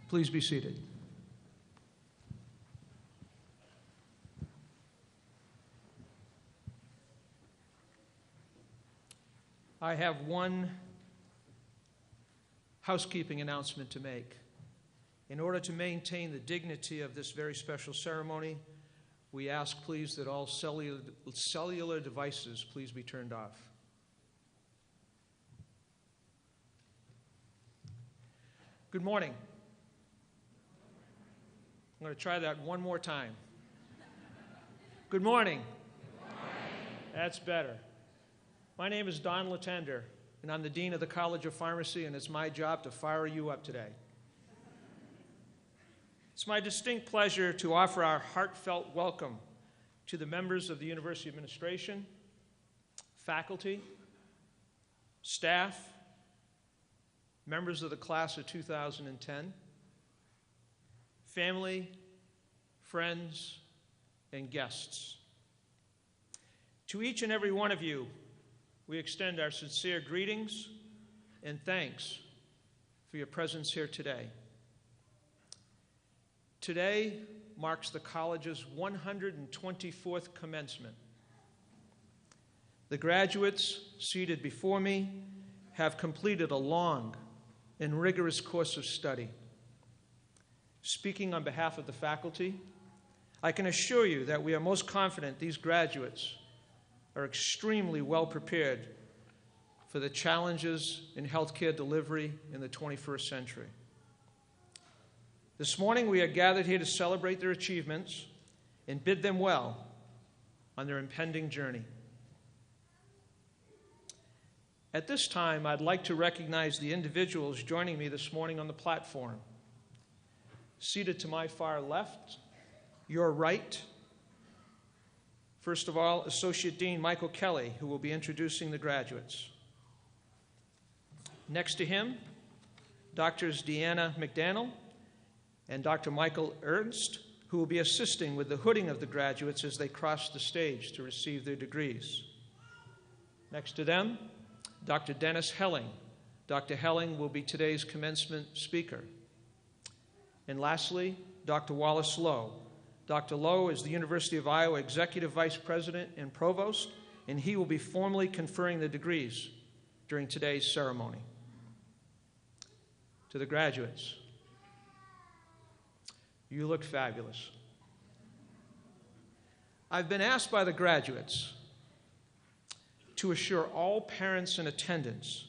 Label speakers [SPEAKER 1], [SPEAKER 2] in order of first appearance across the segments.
[SPEAKER 1] Please be seated. I have one housekeeping announcement to make. In order to maintain the dignity of this very special ceremony, we ask, please, that all cellular devices please be turned off. Good morning. I'm going to try that one more time. Good morning.
[SPEAKER 2] Good morning.
[SPEAKER 1] That's better. My name is Donald Letendre, and I'm the Dean of the College of Pharmacy, and it's my job to fire you up today. It's my distinct pleasure to offer our heartfelt welcome to the members of the University Administration, faculty, staff, members of the class of 2010, family, friends, and guests. To each and every one of you, we extend our sincere greetings and thanks for your presence here today. Today marks the college's 124th commencement. The graduates seated before me have completed a long and rigorous course of study. Speaking on behalf of the faculty, I can assure you that we are most confident these graduates are extremely well prepared for the challenges in healthcare delivery in the 21st century. This morning, we are gathered here to celebrate their achievements and bid them well on their impending journey. At this time, I'd like to recognize the individuals joining me this morning on the platform. Seated to my far left, your right, first of all, Associate Dean Michael Kelly, who will be introducing the graduates. Next to him, Drs. Deanna McDaniel and Dr. Michael Ernst, who will be assisting with the hooding of the graduates as they cross the stage to receive their degrees. Next to them, Dr. Dennis Helling. Dr. Helling will be today's commencement speaker. And lastly, Dr. Wallace Lowe. Dr. Lowe is the University of Iowa Executive Vice President and Provost, and he will be formally conferring the degrees during today's ceremony. To the graduates, you look fabulous. I've been asked by the graduates to assure all parents in attendance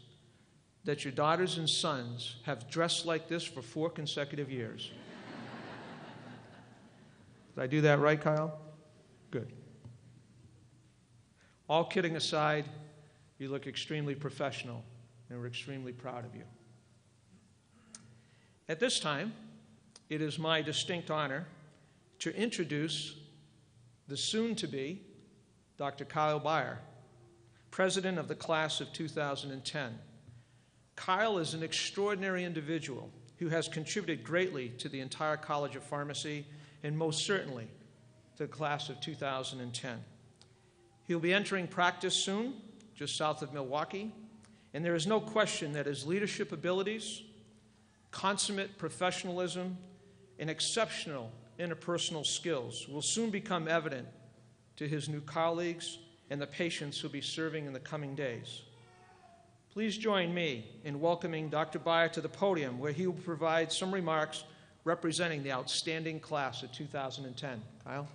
[SPEAKER 1] that your daughters and sons have dressed like this for 4 consecutive years. Did I do that right, Kyle? Good. All kidding aside, you look extremely professional, and we're extremely proud of you. At this time, it is my distinct honor to introduce the soon-to-be Dr. Kyle Beyer, President of the class of 2010. Kyle is an extraordinary individual who has contributed greatly to the entire College of Pharmacy and most certainly to the class of 2010. He'll be entering practice soon, just south of Milwaukee, and there is no question that his leadership abilities, consummate professionalism, and exceptional interpersonal skills will soon become evident to his new colleagues and the patients he'll be serving in the coming days. Please join me in welcoming Dr. Beyer to the podium, where he will provide some remarks representing the outstanding class of 2010. Kyle?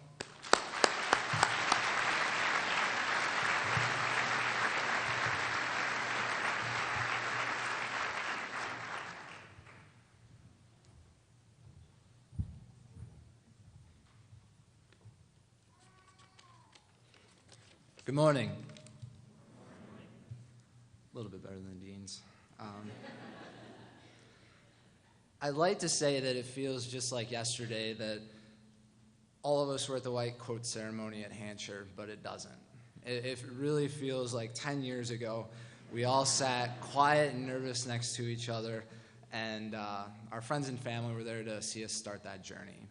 [SPEAKER 2] Good morning. A little bit better than Dean's. I'd like to say that it feels just like yesterday that all of us were at the white coat ceremony at Hansher, but it doesn't. It really feels like 10 years ago, we all sat quiet and nervous next to each other, and our friends and family were there to see us start that journey.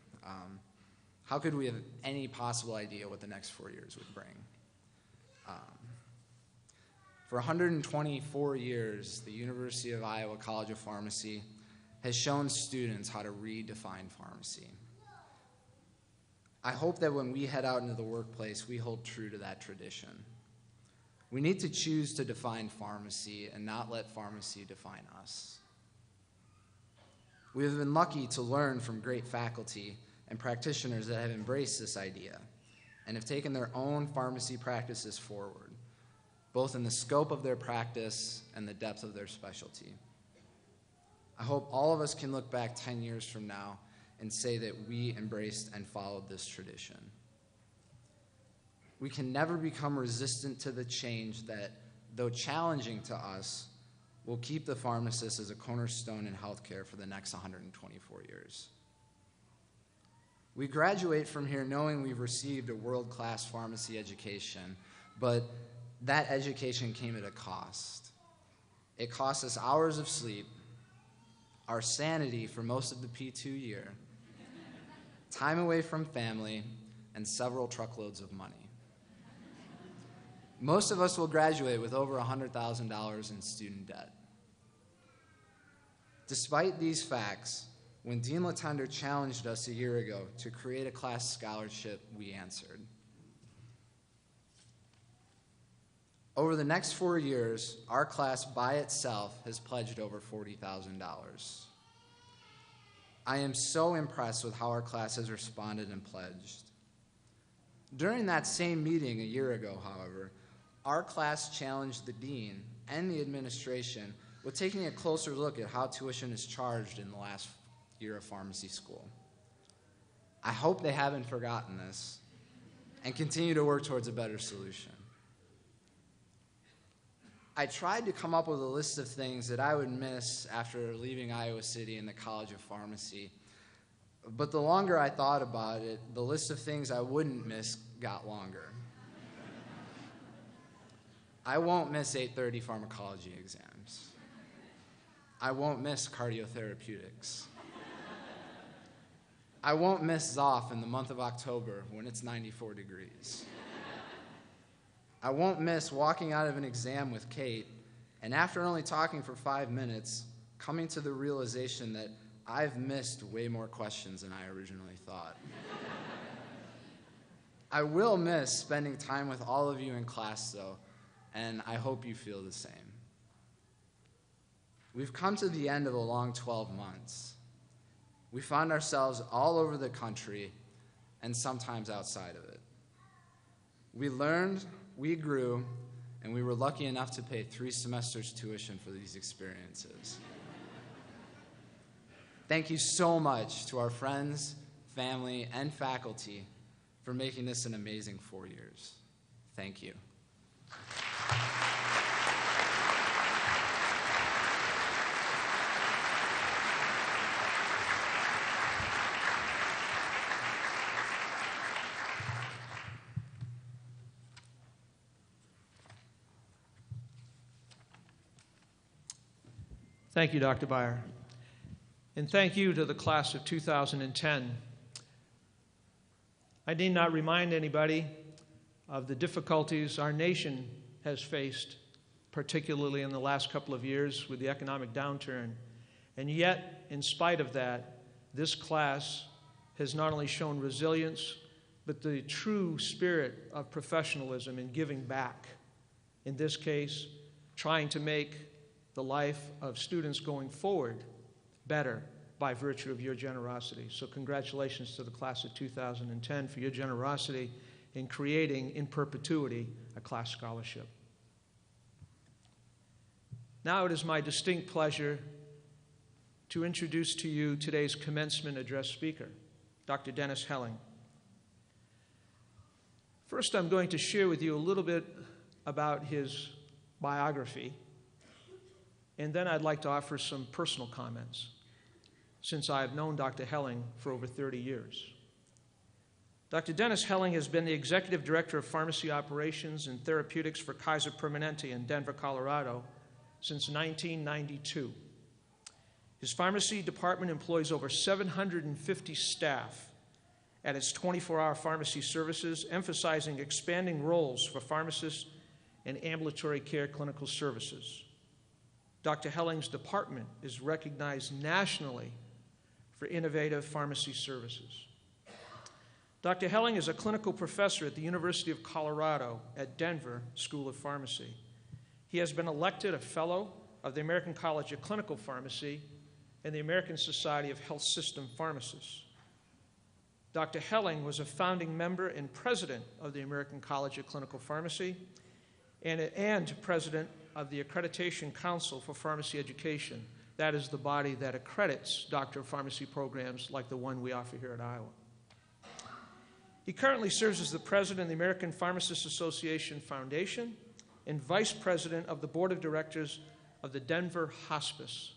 [SPEAKER 2] How could we have any possible idea what the next 4 years would bring? For 124 years, the University of Iowa College of Pharmacy has shown students how to redefine pharmacy. I hope that when we head out into the workplace, we hold true to that tradition. We need to choose to define pharmacy and not let pharmacy define us. We have been lucky to learn from great faculty and practitioners that have embraced this idea and have taken their own pharmacy practices forward, both in the scope of their practice and the depth of their specialty. I hope all of us can look back 10 years from now and say that we embraced and followed this tradition. We can never become resistant to the change that, though challenging to us, will keep the pharmacist as a cornerstone in healthcare for the next 124 years. We graduate from here knowing we've received a world-class pharmacy education, but that education came at a cost. It cost us hours of sleep, our sanity for most of the P2 year, time away from family, and several truckloads of money. Most of us will graduate with over $100,000 in student debt. Despite these facts, when Dean Letendre challenged us a year ago to create a class scholarship, we answered. Over the next 4 years, our class by itself has pledged over $40,000. I am so impressed with how our class has responded and pledged. During that same meeting a year ago, however, our class challenged the dean and the administration with taking a closer look at how tuition is charged in the last year of pharmacy school. I hope they haven't forgotten this and continue to work towards a better solution. I tried to come up with a list of things that I would miss after leaving Iowa City and the College of Pharmacy, but the longer I thought about it, the list of things I wouldn't miss got longer. I won't miss 8:30 pharmacology exams. I won't miss cardiotherapeutics. I won't miss Zoff in the month of October when it's 94 degrees. I won't miss walking out of an exam with Kate and after only talking for 5 minutes, coming to the realization that I've missed way more questions than I originally thought. I will miss spending time with all of you in class, though, and I hope you feel the same. We've come to the end of a long 12 months. We found ourselves all over the country and sometimes outside of it. We learned, we grew, and we were lucky enough to pay 3 semesters tuition for these experiences. Thank you so much to our friends, family, and faculty for making this an amazing 4 years. Thank you.
[SPEAKER 1] Thank you, Dr. Beyer. And thank you to the class of 2010. I need not remind anybody of the difficulties our nation has faced, particularly in the last couple of years with the economic downturn. And yet, in spite of that, this class has not only shown resilience, but the true spirit of professionalism in giving back. In this case, trying to make the life of students going forward better by virtue of your generosity. So congratulations to the class of 2010 for your generosity in creating in perpetuity a class scholarship. Now it is my distinct pleasure to introduce to you today's commencement address speaker, Dr. Dennis Helling. First, I'm going to share with you a little bit about his biography, and then I'd like to offer some personal comments, since I've known Dr. Helling for over 30 years. Dr. Dennis Helling has been the Executive Director of Pharmacy Operations and Therapeutics for Kaiser Permanente in Denver, Colorado, since 1992. His pharmacy department employs over 750 staff at its 24-hour pharmacy services, emphasizing expanding roles for pharmacists and ambulatory care clinical services. Dr. Helling's department is recognized nationally for innovative pharmacy services. Dr. Helling is a clinical professor at the University of Colorado at Denver School of Pharmacy. He has been elected a fellow of the American College of Clinical Pharmacy and the American Society of Health System Pharmacists. Dr. Helling was a founding member and president of the American College of Clinical Pharmacy and president of the Accreditation Council for Pharmacy Education. That is the body that accredits doctor of pharmacy programs like the one we offer here at Iowa. He currently serves as the president of the American Pharmacists Association Foundation and vice president of the board of directors of the Denver Hospice.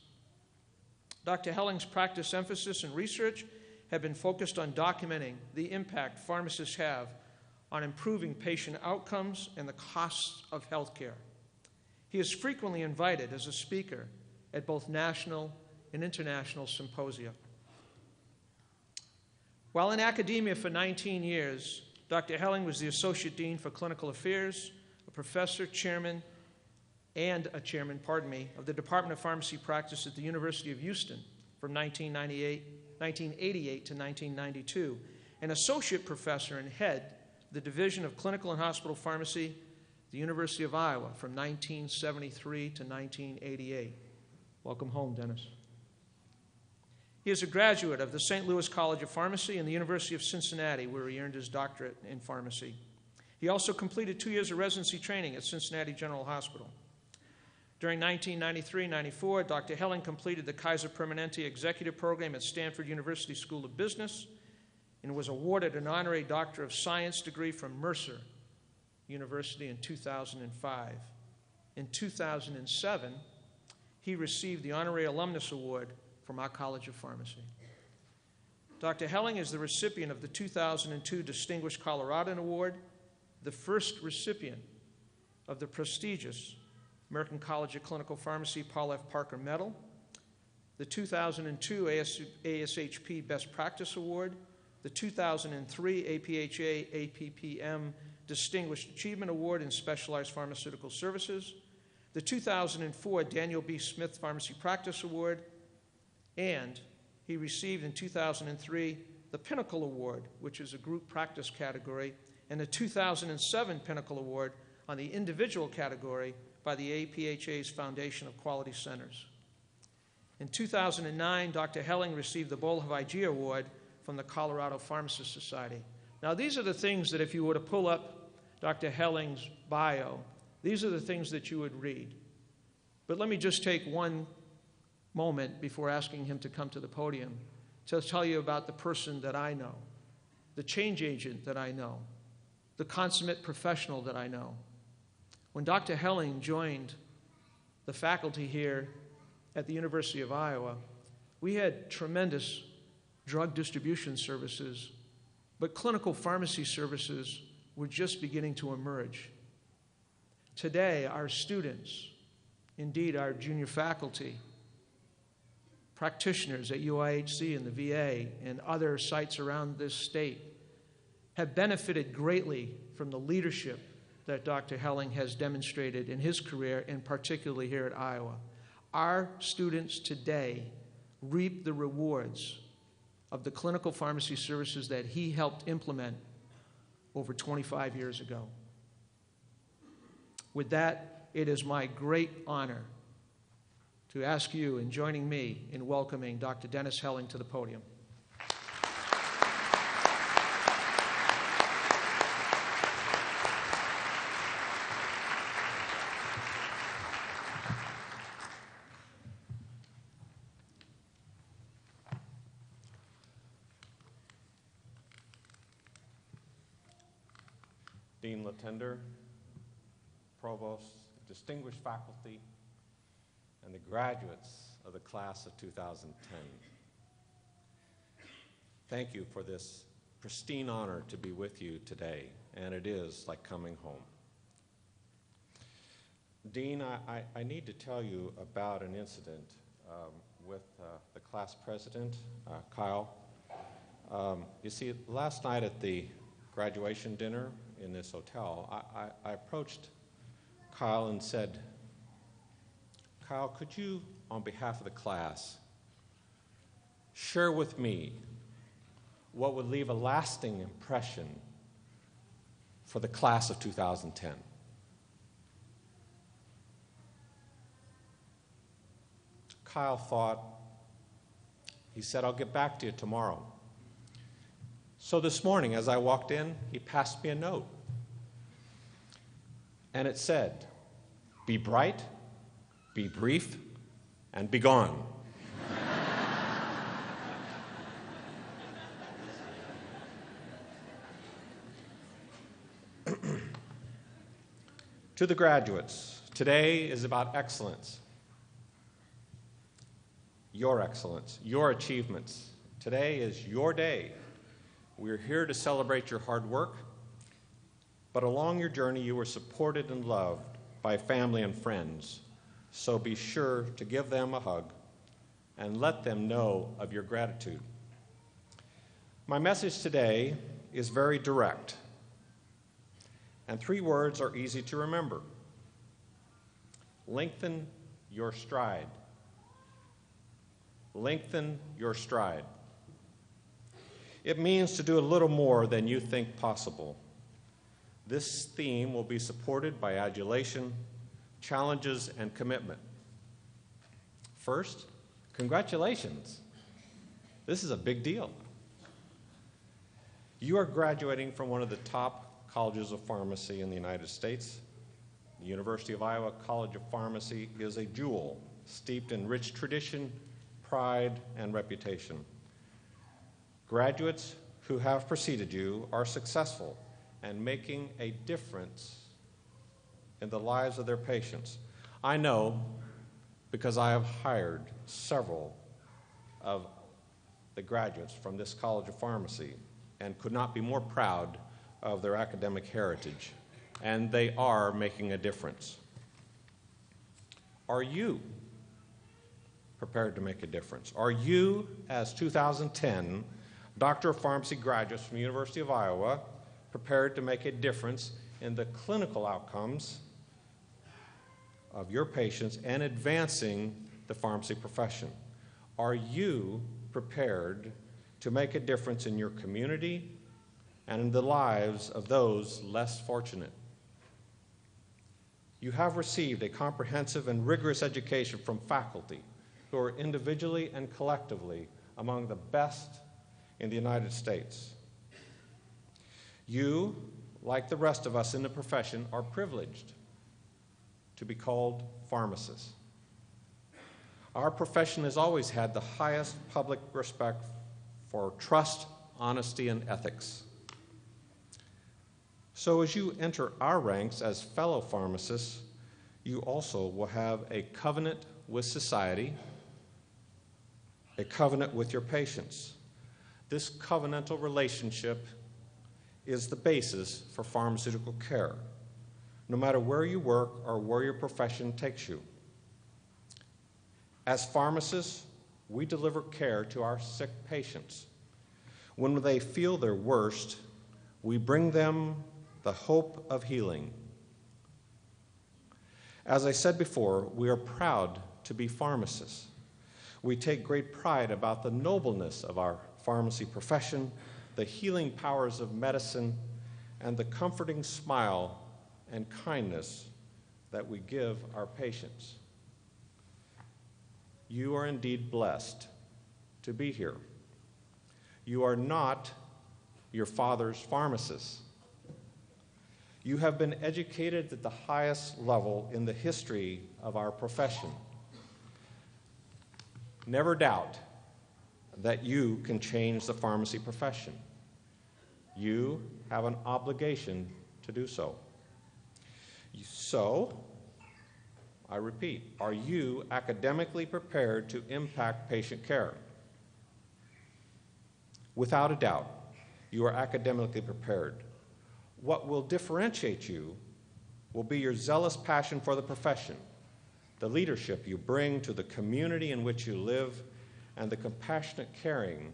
[SPEAKER 1] Dr. Helling's practice emphasis and research have been focused on documenting the impact pharmacists have on improving patient outcomes and the costs of health care. He is frequently invited as a speaker at both national and international symposia. While in academia for 19 years, Dr. Helling was the Associate Dean for Clinical Affairs, a professor, chairman, of the Department of Pharmacy Practice at the University of Houston from 1988 to 1992, an associate professor and head of the Division of Clinical and Hospital Pharmacy at the University of Iowa from 1973 to 1988. Welcome home, Dennis. He is a graduate of the St. Louis College of Pharmacy and the University of Cincinnati, where he earned his doctorate in pharmacy. He also completed 2 years of residency training at Cincinnati General Hospital. During 1993-94, Dr. Helling completed the Kaiser Permanente Executive Program at Stanford University School of Business and was awarded an honorary Doctor of Science degree from Mercer University in 2005. In 2007, he received the Honorary Alumnus Award from our College of Pharmacy. Dr. Helling is the recipient of the 2002 Distinguished Colorado Award, the first recipient of the prestigious American College of Clinical Pharmacy Paul F. Parker Medal, the 2002 ASHP Best Practice Award, the 2003 APhA APPM Distinguished Achievement Award in Specialized Pharmaceutical Services, the 2004 Daniel B. Smith Pharmacy Practice Award, and he received in 2003 the Pinnacle Award, which is a group practice category, and the 2007 Pinnacle Award on the individual category by the APHA's Foundation of Quality Centers. In 2009, Dr. Helling received the Bolhavaigi Award from the Colorado Pharmacists Society. Now, these are the things that if you were to pull up Dr. Helling's bio, these are the things that you would read. But let me just take one moment before asking him to come to the podium to tell you about the person that I know, the change agent that I know, the consummate professional that I know. When Dr. Helling joined the faculty here at the University of Iowa, we had tremendous drug distribution services, but clinical pharmacy services were just beginning to emerge. Today, our students, indeed our junior faculty, practitioners at UIHC and the VA and other sites around this state have benefited greatly from the leadership that Dr. Helling has demonstrated in his career, and particularly here at Iowa. Our students today reap the rewards of the clinical pharmacy services that he helped implement over 25 years ago. With that, it is my great honor to ask you in joining me in welcoming Dr. Dennis Helling to the podium.
[SPEAKER 3] Dean Letendre, Provost, distinguished faculty, and the graduates of the class of 2010. Thank you for this pristine honor to be with you today, and it is like coming home. Dean, I need to tell you about an incident with the class president, Kyle. You see, last night at the graduation dinner in this hotel, I approached Kyle and said, Kyle, could you, on behalf of the class, share with me what would leave a lasting impression for the class of 2010? Kyle thought, he said, "I'll get back to you tomorrow." So this morning, as I walked in, he passed me a note. And it said, "Be bright, be brief, and be gone." To the graduates, today is about excellence. Your excellence, your achievements. Today is your day. We're here to celebrate your hard work, but along your journey you were supported and loved by family and friends. So be sure to give them a hug and let them know of your gratitude. My message today is very direct, and 3 words are easy to remember. Lengthen your stride. Lengthen your stride. It means to do a little more than you think possible. This theme will be supported by adulation, challenges, and commitment. First, congratulations. This is a big deal. You are graduating from one of the top colleges of pharmacy in the United States. The University of Iowa College of Pharmacy is a jewel steeped in rich tradition, pride, and reputation. Graduates who have preceded you are successful and making a difference in the lives of their patients. I know because I have hired several of the graduates from this College of Pharmacy and could not be more proud of their academic heritage, and they are making a difference. Are you prepared to make a difference? Are you, as 2010 Doctor of Pharmacy graduates from the University of Iowa, prepared to make a difference in the clinical outcomes of your patients and advancing the pharmacy profession? Are you prepared to make a difference in your community and in the lives of those less fortunate? You have received a comprehensive and rigorous education from faculty who are individually and collectively among the best in the United States. You, like the rest of us in the profession, are privileged to be called pharmacists. Our profession has always had the highest public respect for trust, honesty, and ethics. So as you enter our ranks as fellow pharmacists, you also will have a covenant with society, a covenant with your patients. This covenantal relationship is the basis for pharmaceutical care, no matter where you work or where your profession takes you. As pharmacists, we deliver care to our sick patients. When they feel their worst, we bring them the hope of healing. As I said before, we are proud to be pharmacists. We take great pride about the nobleness of our pharmacy profession, the healing powers of medicine, and the comforting smile and kindness that we give our patients. You are indeed blessed to be here. You are not your father's pharmacist. You have been educated at the highest level in the history of our profession. Never doubt that you can change the pharmacy profession. You have an obligation to do so. So, I repeat, are you academically prepared to impact patient care? Without a doubt, you are academically prepared. What will differentiate you will be your zealous passion for the profession, the leadership you bring to the community in which you live, and the compassionate caring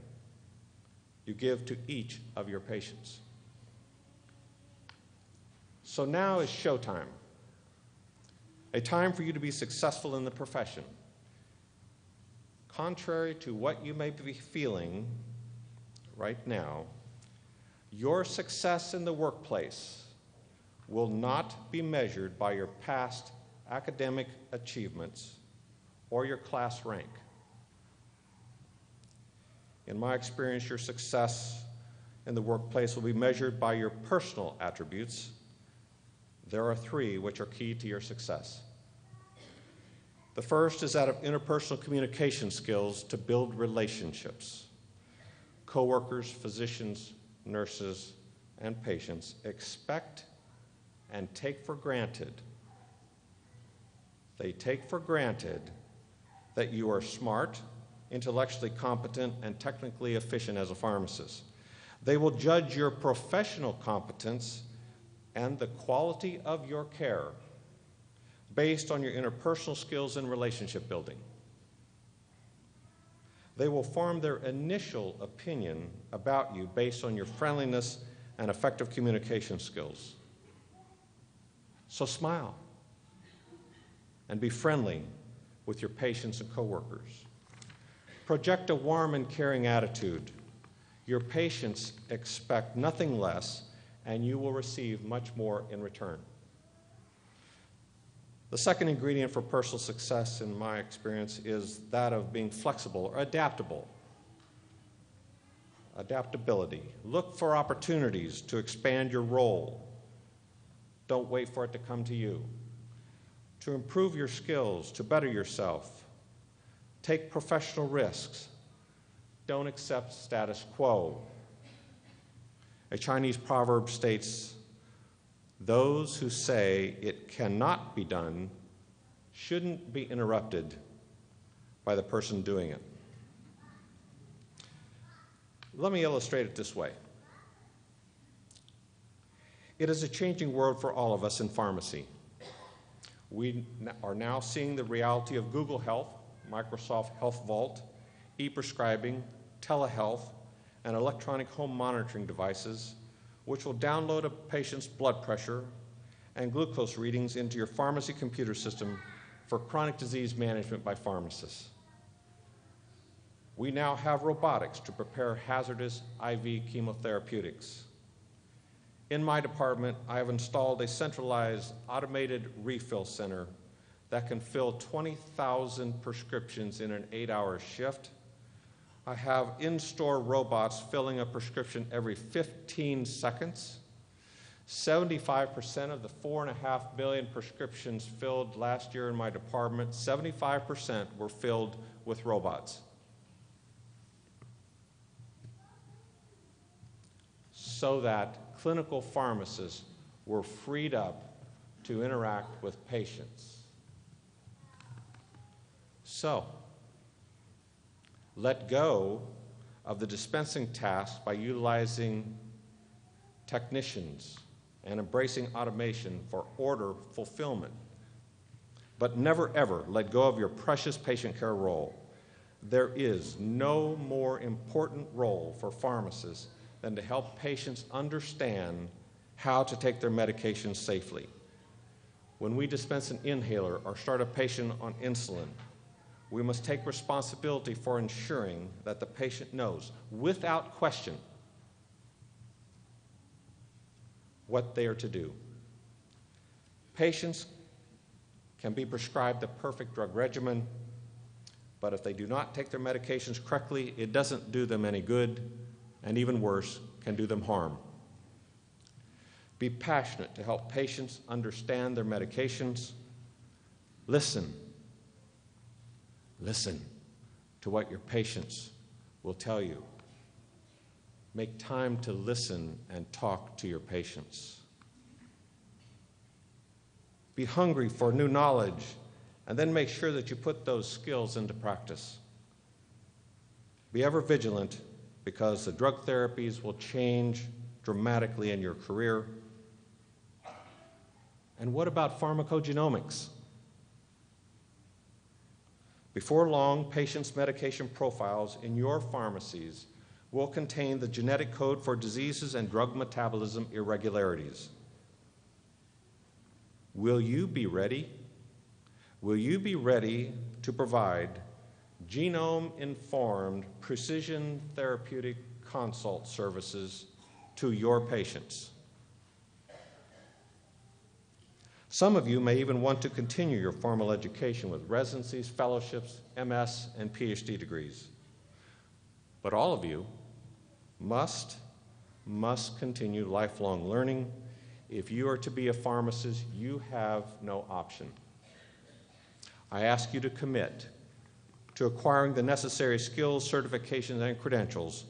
[SPEAKER 3] you give to each of your patients. So now is showtime. a time for you to be successful in the profession. Contrary to what you may be feeling right now, your success in the workplace will not be measured by your past academic achievements or your class rank. In my experience, your success in the workplace will be measured by your personal attributes. There are three which are key to your success. The first is that of interpersonal communication skills to build relationships. Coworkers, physicians, nurses, and patients expect and take for granted. They take for granted that you are smart, intellectually competent, and technically efficient as a pharmacist. They will judge your professional competence and the quality of your care based on your interpersonal skills and relationship building. They will form their initial opinion about you based on your friendliness and effective communication skills. So smile and be friendly with your patients and coworkers. Project a warm and caring attitude. Your patients expect nothing less, and you will receive much more in return. The second ingredient for personal success, in my experience, is that of being flexible or adaptable. Adaptability. Look for opportunities to expand your role. Don't wait for it to come to you. To improve your skills, to better yourself. Take professional risks. Don't accept status quo. A Chinese proverb states, "Those who say it cannot be done shouldn't be interrupted by the person doing it." Let me illustrate it this way. It is a changing world for all of us in pharmacy. We are now seeing the reality of Google Health, Microsoft Health Vault, e-prescribing, telehealth, and electronic home monitoring devices, which will download a patient's blood pressure and glucose readings into your pharmacy computer system for chronic disease management by pharmacists. We now have robotics to prepare hazardous IV chemotherapeutics. In my department, I have installed a centralized automated refill center that can fill 20,000 prescriptions in an 8-hour shift. I have in-store robots filling a prescription every 15 seconds. 75% of the 4.5 billion prescriptions filled last year in my department, 75% were filled with robots. So that clinical pharmacists were freed up to interact with patients. So, let go of the dispensing task by utilizing technicians and embracing automation for order fulfillment. But never, ever let go of your precious patient care role. There is no more important role for pharmacists than to help patients understand how to take their medications safely. When we dispense an inhaler or start a patient on insulin, we must take responsibility for ensuring that the patient knows, without question, what they are to do. Patients can be prescribed the perfect drug regimen, but if they do not take their medications correctly, it doesn't do them any good, and even worse, can do them harm. Be passionate to help patients understand their medications. Listen to what your patients will tell you. Make time to listen and talk to your patients. Be hungry for new knowledge, and then make sure that you put those skills into practice. Be ever vigilant, because the drug therapies will change dramatically in your career. And what about pharmacogenomics? Before long, patients' medication profiles in your pharmacies will contain the genetic code for diseases and drug metabolism irregularities. Will you be ready will you be ready to provide genome-informed precision therapeutic consult services to your patients? Some of you may even want to continue your formal education with residencies, fellowships, MS, and PhD degrees. But all of you must continue lifelong learning. If you are to be a pharmacist, you have no option. I ask you to commit to acquiring the necessary skills, certifications, and credentials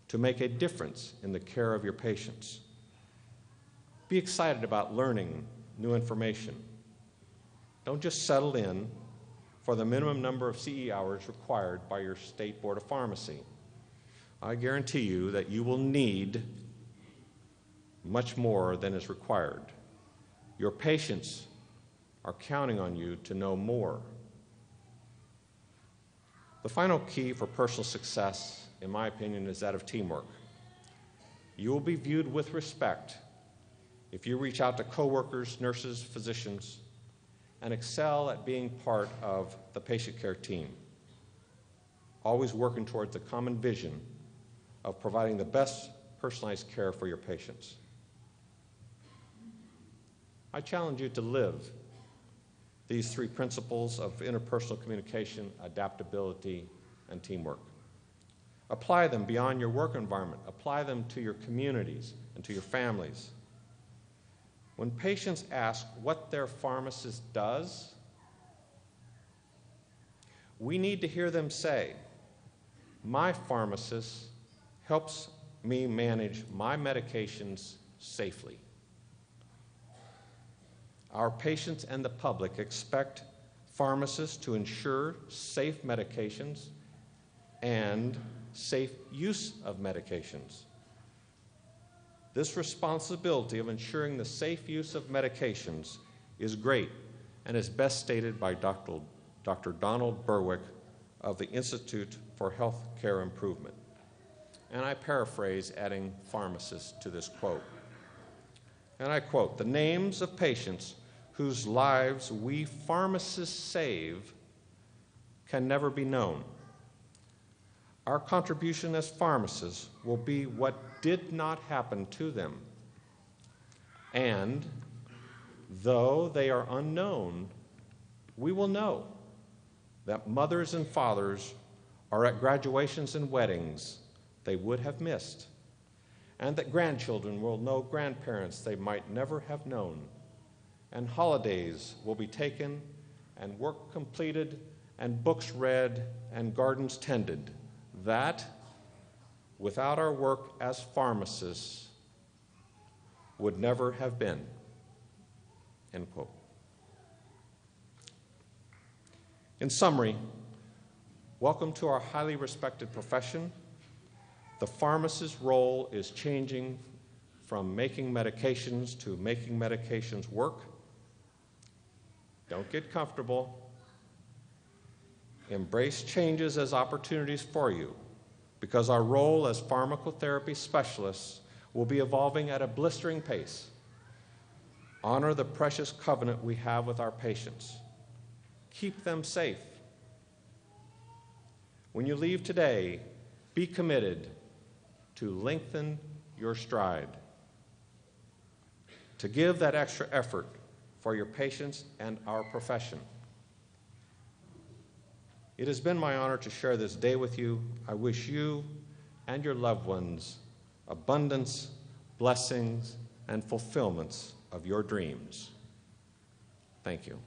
[SPEAKER 3] to make a difference in the care of your patients. Be excited about learning new information. Don't just settle in for the minimum number of CE hours required by your state board of pharmacy. I guarantee you that you will need much more than is required. Your patients are counting on you to know more. The final key for personal success, in my opinion, is that of teamwork. You will be viewed with respect if you reach out to coworkers, nurses, physicians, and excel at being part of the patient care team, always working towards the common vision of providing the best personalized care for your patients. I challenge you to live these three principles of interpersonal communication, adaptability, and teamwork. Apply them beyond your work environment. Apply them to your communities and to your families. When patients ask what their pharmacist does, we need to hear them say, "My pharmacist helps me manage my medications safely." Our patients and the public expect pharmacists to ensure safe medications and safe use of medications. This responsibility of ensuring the safe use of medications is great and is best stated by Dr. Donald Berwick of the Institute for Health Care Improvement. And I paraphrase, adding pharmacists to this quote. And I quote, "The names of patients whose lives we pharmacists save can never be known. Our contribution as pharmacists will be what did not happen to them. And though they are unknown, we will know that mothers and fathers are at graduations and weddings they would have missed, and that grandchildren will know grandparents they might never have known, and holidays will be taken, and work completed, and books read, and gardens tended, that, without our work as pharmacists, would never have been." End quote. In summary, welcome to our highly respected profession. The pharmacist's role is changing from making medications to making medications work. Don't get comfortable. Embrace changes as opportunities for you, because our role as pharmacotherapy specialists will be evolving at a blistering pace. Honor the precious covenant we have with our patients. Keep them safe. When you leave today, be committed to lengthen your stride, to give that extra effort for your patients and our profession. It has been my honor to share this day with you. I wish you and your loved ones abundance, blessings, and fulfillments of your dreams. Thank you.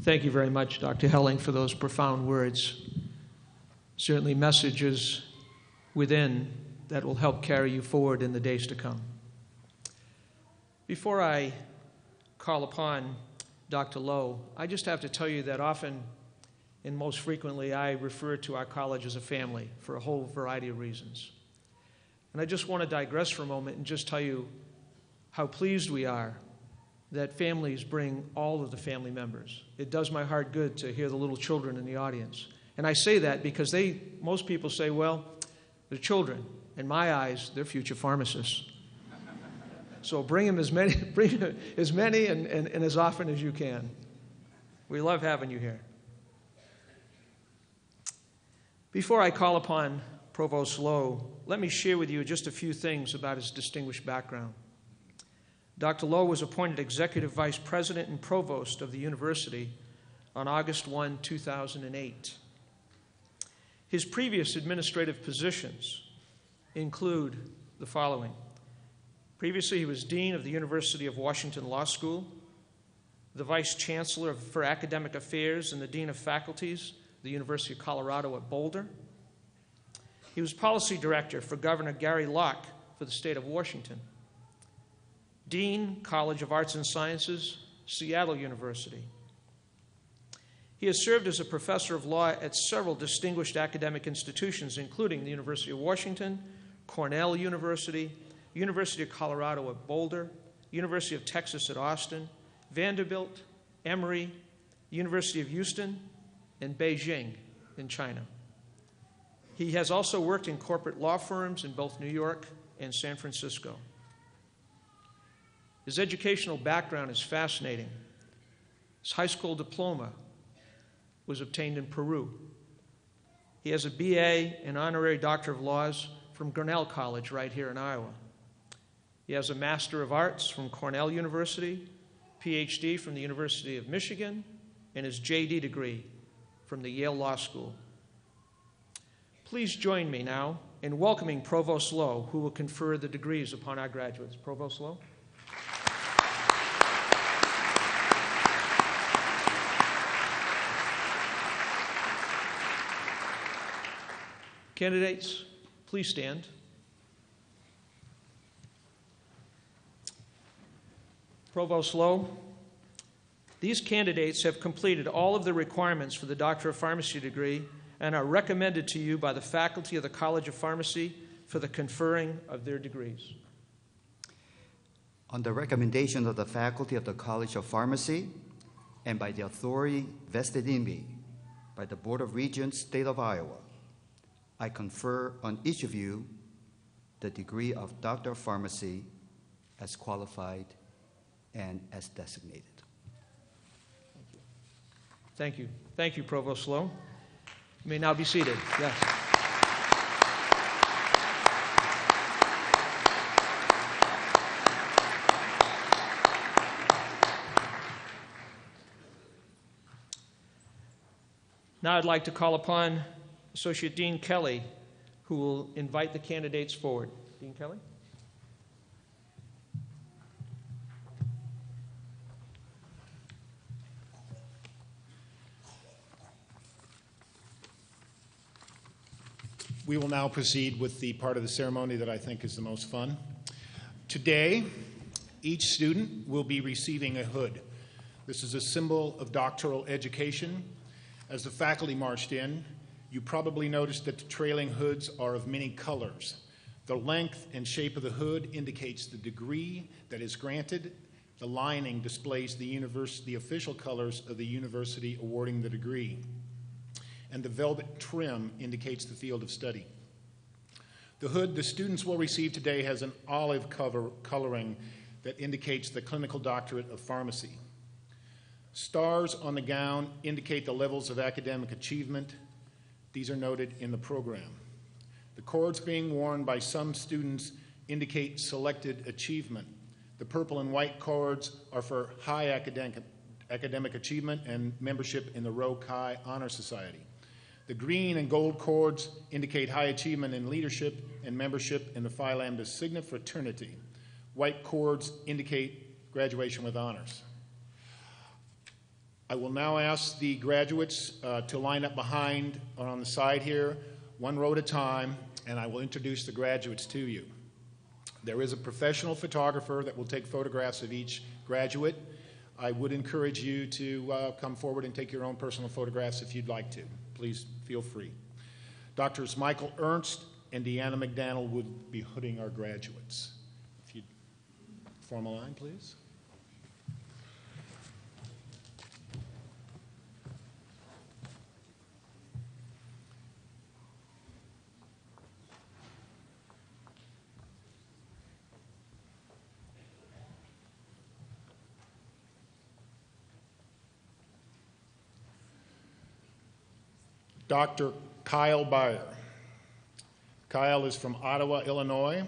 [SPEAKER 1] Thank you very much, Dr. Helling, for those profound words. Certainly messages within that will help carry you forward in the days to come. Before I call upon Dr. Lowe, I just have to tell you that often and most frequently I refer to our college as a family for a whole variety of reasons. And I just want to digress for a moment and just tell you how pleased we are that families bring all of the family members. It does my heart good to hear the little children in the audience. And I say that because most people say, well, they're children. In my eyes, they're future pharmacists. So bring them as many and as often as you can. We love having you here. Before I call upon Provost Lowe, let me share with you just a few things about his distinguished background. Dr. Lowe was appointed Executive Vice President and Provost of the university on August 1, 2008. His previous administrative positions include the following. Previously, he was Dean of the University of Washington Law School, the Vice Chancellor for Academic Affairs and the Dean of Faculties, the University of Colorado at Boulder. He was Policy Director for Governor Gary Locke for the state of Washington. Dean, College of Arts and Sciences, Seattle University. He has served as a professor of law at several distinguished academic institutions, including the University of Washington, Cornell University, University of Colorado at Boulder, University of Texas at Austin, Vanderbilt, Emory, University of Houston, and Beijing in China. He has also worked in corporate law firms in both New York and San Francisco. His educational background is fascinating. His high school diploma was obtained in Peru. He has a BA and honorary Doctor of Laws from Grinnell College right here in Iowa. He has a Master of Arts from Cornell University, PhD from the University of Michigan, and his JD degree from the Yale Law School. Please join me now in welcoming Provost Lowe, who will confer the degrees upon our graduates. Provost Lowe. Candidates, please stand. Provost Lowe, these candidates have completed all of the requirements for the Doctor of Pharmacy degree and are recommended to you by the faculty of the College of Pharmacy for the conferring of their degrees.
[SPEAKER 4] On the recommendation of the faculty of the College of Pharmacy and by the authority vested in me by the Board of Regents, State of Iowa, I confer on each of you the degree of Doctor of Pharmacy as qualified and as designated.
[SPEAKER 1] Thank you. Thank you, Provost Lowe. You may now be seated. Yes. Now I'd like to call upon Associate Dean Kelly, who will invite the candidates forward. Dean Kelly?
[SPEAKER 5] We will now proceed with the part of the ceremony that I think is the most fun. Today, each student will be receiving a hood. This is a symbol of doctoral education. As the faculty marched in, you probably noticed that the trailing hoods are of many colors. The length and shape of the hood indicates the degree that is granted. The lining displays the official colors of the university awarding the degree. And the velvet trim indicates the field of study. The hood the students will receive today has an olive coloring that indicates the clinical doctorate of pharmacy. Stars on the gown indicate the levels of academic achievement. These are noted in the program. The cords being worn by some students indicate selected achievement. The purple and white cords are for high academic achievement and membership in the Rho Chi Honor Society. The green and gold cords indicate high achievement in leadership and membership in the Phi Lambda Sigma fraternity. White cords indicate graduation with honors. I will now ask the graduates to line up behind or on the side here, one row at a time, and I will introduce the graduates to you. There is a professional photographer that will take photographs of each graduate. I would encourage you to come forward and take your own personal photographs if you'd like to. Please feel free. Doctors Michael Ernst and Deanna McDaniel would be hooding our graduates. If you'd form a line, please. Dr. Kyle Beyer. Kyle is from Ottawa, Illinois,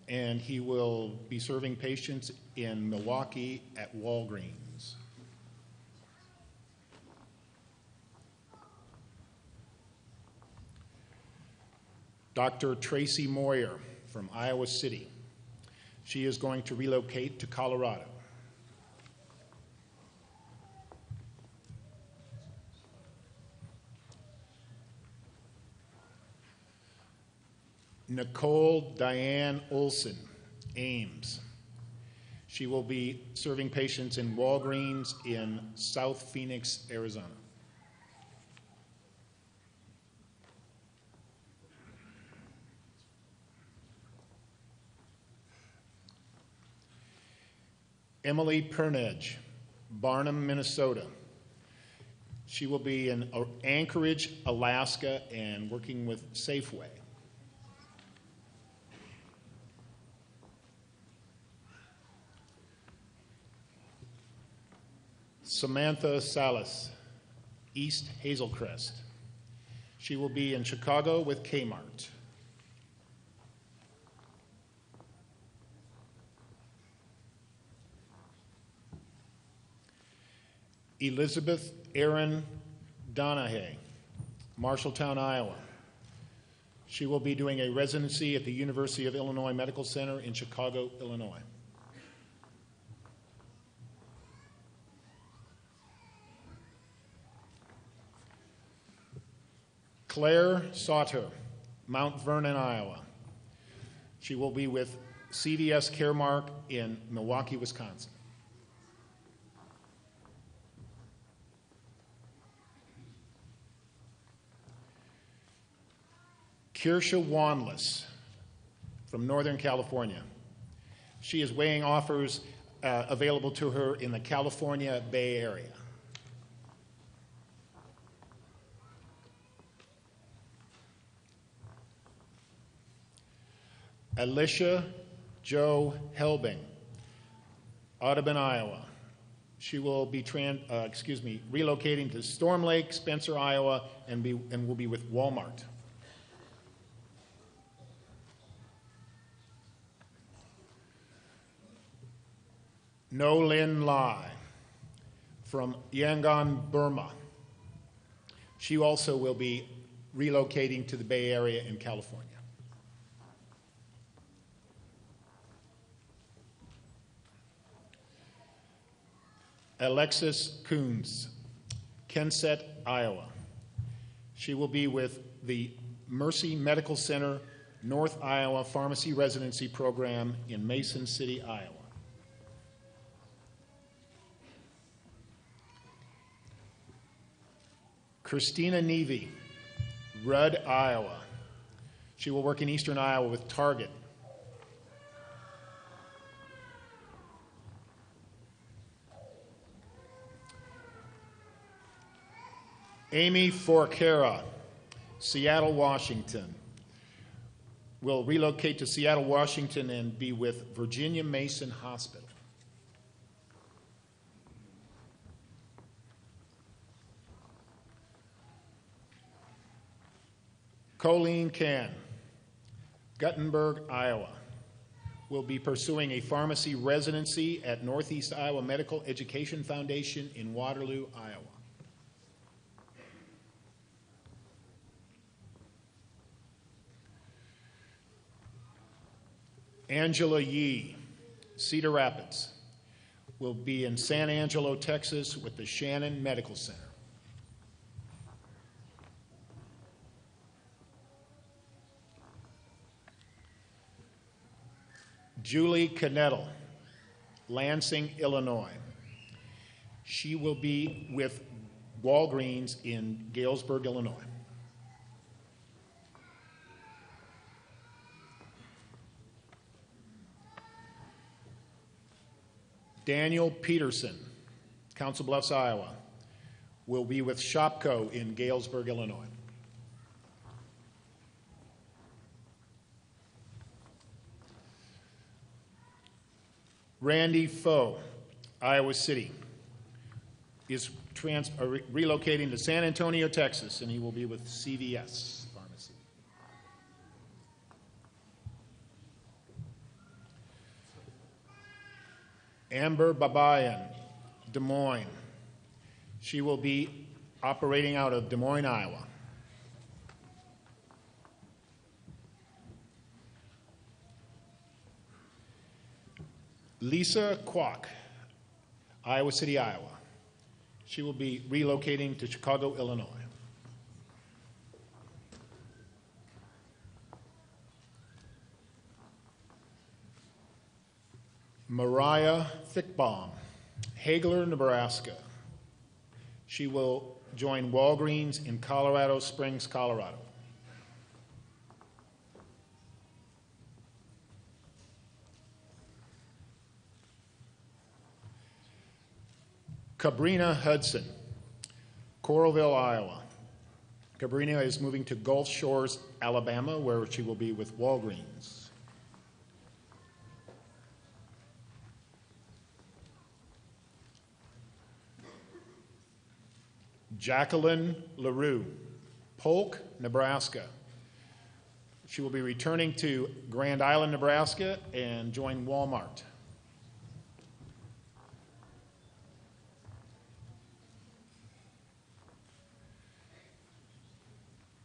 [SPEAKER 5] and he will be serving patients in Milwaukee at Walgreens. Dr. Tracy Moyer from Iowa City. She is going to relocate to Colorado. Nicole Diane Olson, Ames. She will be serving patients in Walgreens in South Phoenix, Arizona. Emily Pernedge, Barnum, Minnesota. She will be in Anchorage, Alaska, and working with Safeway. Samantha Salas, East Hazelcrest. She will be in Chicago with Kmart. Elizabeth Erin Donahue, Marshalltown, Iowa. She will be doing a residency at the University of Illinois Medical Center in Chicago, Illinois. Claire Sauter, Mount Vernon, Iowa. She will be with CVS Caremark in Milwaukee, Wisconsin. Kirsha Wanless from Northern California. She is weighing offers available to her in the California Bay Area. Alicia Jo Helbing, Audubon, Iowa. She will be relocating to Storm Lake, Spencer, Iowa, and will be with Walmart. No Lin Lai from Yangon, Burma. She also will be relocating to the Bay Area in California. Alexis Coons, Kensett, Iowa. She will be with the Mercy Medical Center North Iowa Pharmacy Residency Program in Mason City, Iowa. Christina Nevey, Rudd, Iowa. She will work in Eastern Iowa with Target. Amy Forcara, Seattle, Washington, will relocate to Seattle, Washington, and be with Virginia Mason Hospital. Colleen Can, Guttenberg, Iowa, will be pursuing a pharmacy residency at Northeast Iowa Medical Education Foundation in Waterloo, Iowa. Angela Yee, Cedar Rapids, will be in San Angelo, Texas with the Shannon Medical Center. Julie Knettel, Lansing, Illinois. She will be with Walgreens in Galesburg, Illinois. Daniel Peterson, Council Bluffs, Iowa, will be with Shopko in Galesburg, Illinois. Randy Foe, Iowa City, is relocating to San Antonio, Texas, and he will be with CVS Pharmacy. Amber Babayan, Des Moines. She will be operating out of Des Moines, Iowa. Lisa Kwok, Iowa City, Iowa. She will be relocating to Chicago, Illinois. Mariah Fickbaum, Hagler, Nebraska. She will join Walgreens in Colorado Springs, Colorado. Cabrina Hudson, Coralville, Iowa. Cabrina is moving to Gulf Shores, Alabama, where she will be with Walgreens. Jacqueline LaRue, Polk, Nebraska. She will be returning to Grand Island, Nebraska, and join Walmart.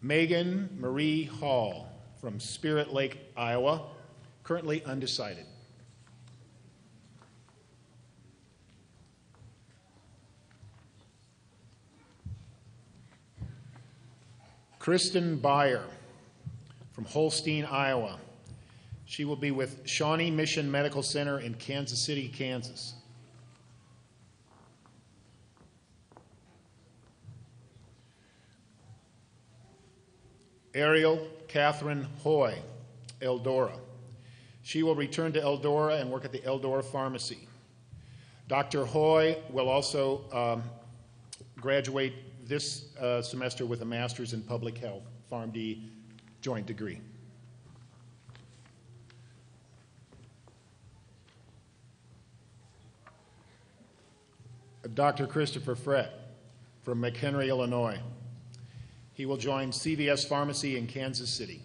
[SPEAKER 5] Megan Marie Hall from Spirit Lake, Iowa, currently undecided. Kristen Beyer from Holstein, Iowa. She will be with Shawnee Mission Medical Center in Kansas City, Kansas. Ariel Catherine Hoy, Eldora. She will return to Eldora and work at the Eldora Pharmacy. Dr. Hoy will also graduate this semester with a master's in public health, PharmD joint degree. Dr. Christopher Frett from McHenry, Illinois. He will join CVS Pharmacy in Kansas City.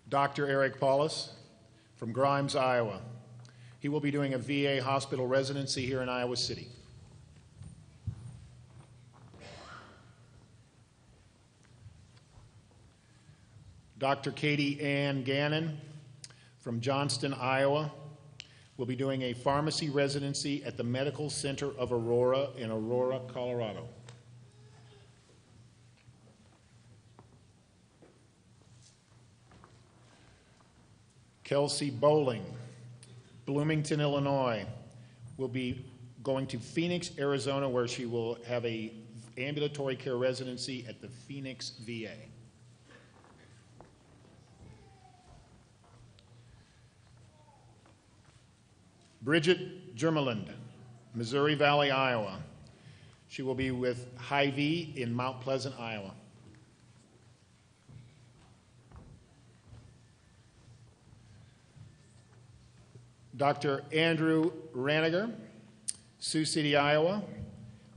[SPEAKER 5] Dr. Eric Paulus from Grimes, Iowa. He will be doing a VA hospital residency here in Iowa City. Dr. Katie Ann Gannon from Johnston, Iowa, will be doing a pharmacy residency at the Medical Center of Aurora in Aurora, Colorado. Kelsey Bowling, Bloomington, Illinois, will be going to Phoenix, Arizona, where she will have an ambulatory care residency at the Phoenix VA. Bridget Germeland, Missouri Valley, Iowa. She will be with Hy-Vee in Mount Pleasant, Iowa. Dr. Andrew Raniger, Sioux City, Iowa,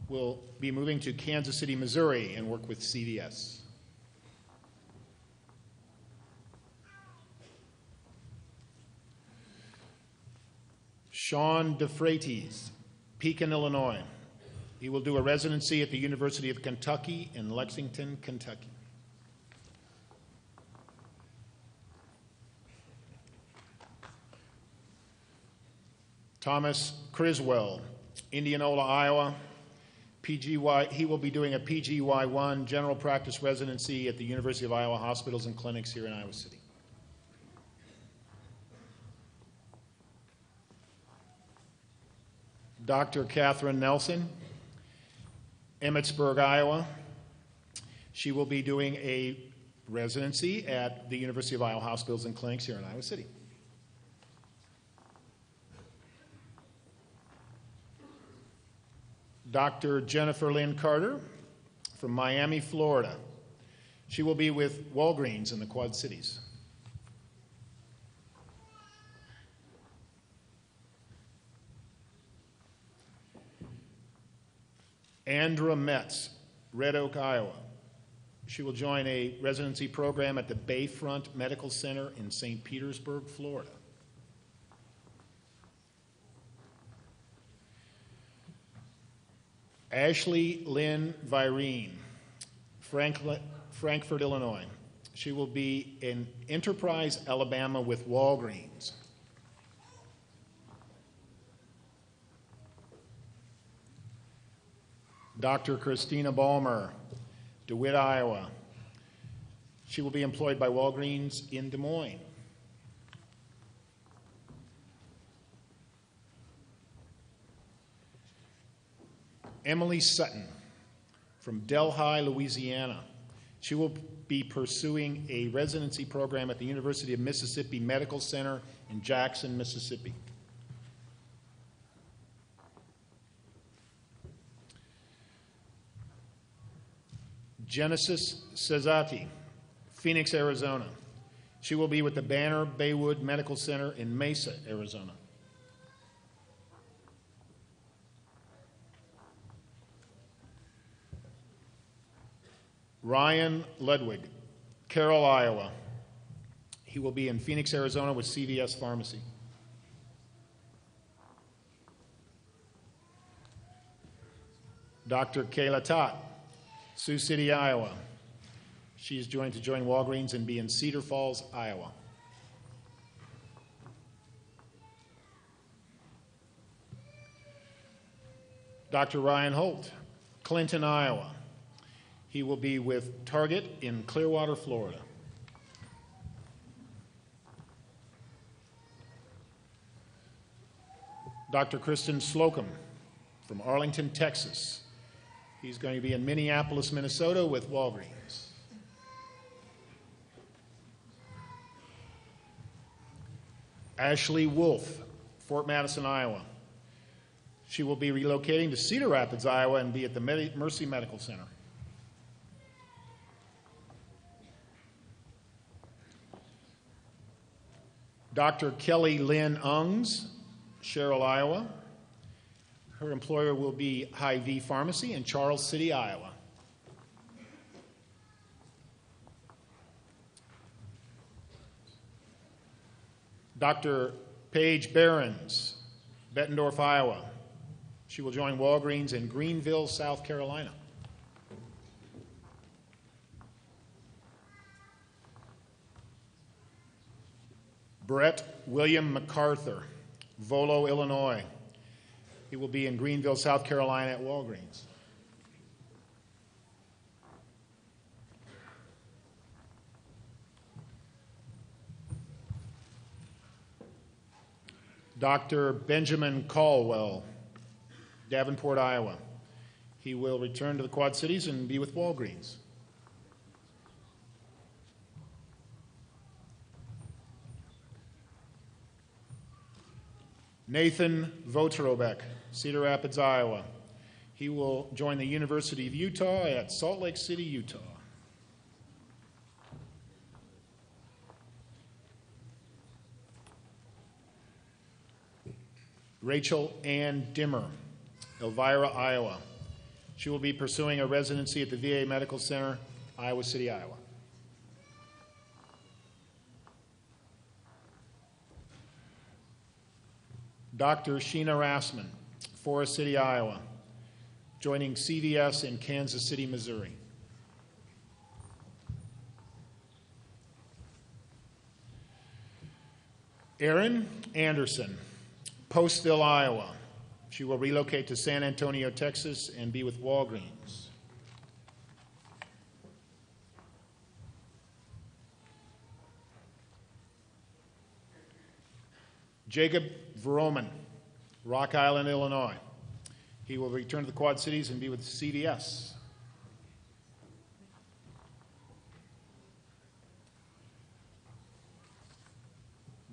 [SPEAKER 5] will be moving to Kansas City, Missouri, and work with CVS. Sean DeFreitas, Pekin, Illinois. He will do a residency at the University of Kentucky in Lexington, Kentucky. Thomas Criswell, Indianola, Iowa. He will be doing a PGY1 general practice residency at the University of Iowa Hospitals and Clinics here in Iowa City. Dr. Catherine Nelson, Emmitsburg, Iowa. She will be doing a residency at the University of Iowa Hospitals and Clinics here in Iowa City. Dr. Jennifer Lynn Carter from Miami, Florida. She will be with Walgreens in the Quad Cities. Andra Metz, Red Oak, Iowa. She will join a residency program at the Bayfront Medical Center in St. Petersburg, Florida. Ashley Lynn Virene, Frankfort, Illinois. She will be in Enterprise, Alabama with Walgreens. Dr. Christina Ballmer, DeWitt, Iowa. She will be employed by Walgreens in Des Moines. Emily Sutton from Delhi, Louisiana. She will be pursuing a residency program at the University of Mississippi Medical Center in Jackson, Mississippi. Genesis Cesati, Phoenix, Arizona. She will be with the Banner Baywood Medical Center in Mesa, Arizona. Ryan Ludwig, Carroll, Iowa. He will be in Phoenix, Arizona with CVS Pharmacy. Dr. Kayla Tott, Sioux City, Iowa. She is going to join Walgreens and be in Cedar Falls, Iowa. Dr. Ryan Holt, Clinton, Iowa. He will be with Target in Clearwater, Florida. Dr. Kristen Slocum from Arlington, Texas. He's going to be in Minneapolis, Minnesota with Walgreens. Ashley Wolf, Fort Madison, Iowa. She will be relocating to Cedar Rapids, Iowa, and be at the Mercy Medical Center. Dr. Kelly Lynn Ungs, Sherrill, Iowa. Her employer will be Hy-Vee Pharmacy in Charles City, Iowa. Dr. Paige Behrens, Bettendorf, Iowa. She will join Walgreens in Greenville, South Carolina. Brett William MacArthur, Volo, Illinois. He will be in Greenville, South Carolina at Walgreens. Dr. Benjamin Caldwell, Davenport, Iowa. He will return to the Quad Cities and be with Walgreens. Nathan Votrobek, Cedar Rapids, Iowa. He will join the University of Utah at Salt Lake City, Utah. Rachel Ann Dimmer, Elvira, Iowa. She will be pursuing a residency at the VA Medical Center, Iowa City, Iowa. Dr. Sheena Rassman, Forest City, Iowa, joining CVS in Kansas City, Missouri. Erin Anderson, Postville, Iowa. She will relocate to San Antonio, Texas, and be with Walgreens. Jacob Vroman, Rock Island, Illinois. He will return to the Quad Cities and be with CVS.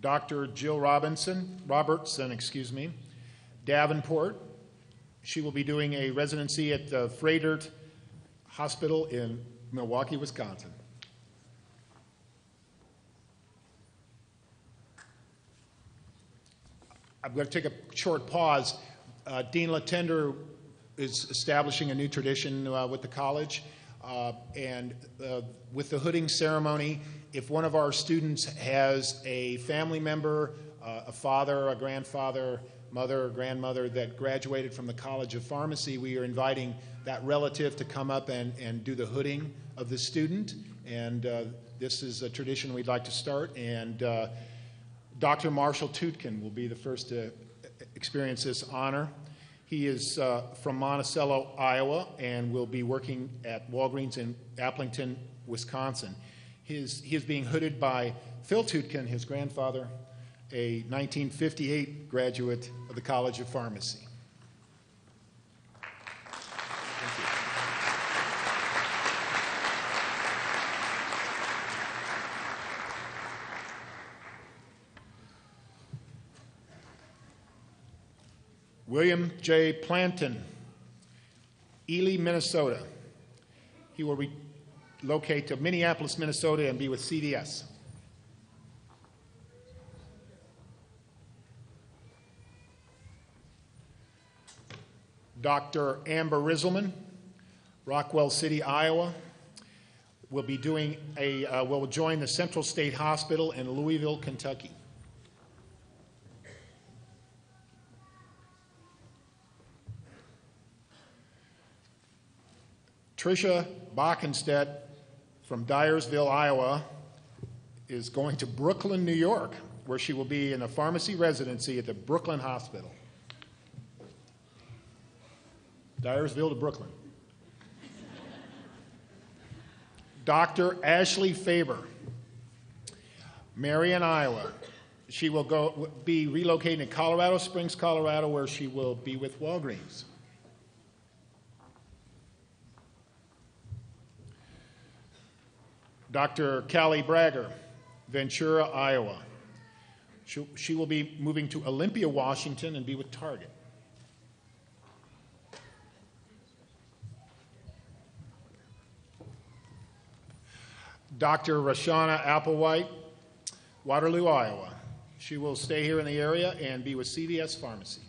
[SPEAKER 5] Dr. Jill Robertson, Davenport. She will be doing a residency at the Froedtert Hospital in Milwaukee, Wisconsin. I'm going to take a short pause. Dean Letendre is establishing a new tradition with the college, and with the hooding ceremony, if one of our students has a family member, a father, a grandfather, mother, or grandmother that graduated from the College of Pharmacy, we are inviting that relative to come up and do the hooding of the student, and this is a tradition we'd like to start, and Dr. Marshall Tutkin will be the first to experience this honor. He is from Monticello, Iowa, and will be working at Walgreens in Applington, Wisconsin. He is being hooded by Phil Tutkin, his grandfather, a 1958 graduate of the College of Pharmacy. William J. Planton, Ely, Minnesota. He will relocate to Minneapolis, Minnesota, and be with CVS. Dr. Amber Rizelman, Rockwell City, Iowa, will be doing will join the Central State Hospital in Louisville, Kentucky. Tricia Bockenstedt from Dyersville, Iowa, is going to Brooklyn, New York, where she will be in a pharmacy residency at the Brooklyn Hospital. Dyersville to Brooklyn. Dr. Ashley Faber, Marion, Iowa. She will be relocating to Colorado Springs, Colorado, where she will be with Walgreens. Dr. Callie Bragger, Ventura, Iowa. She will be moving to Olympia, Washington, and be with Target. Dr. Rashana Applewhite, Waterloo, Iowa. She will stay here in the area and be with CVS Pharmacy.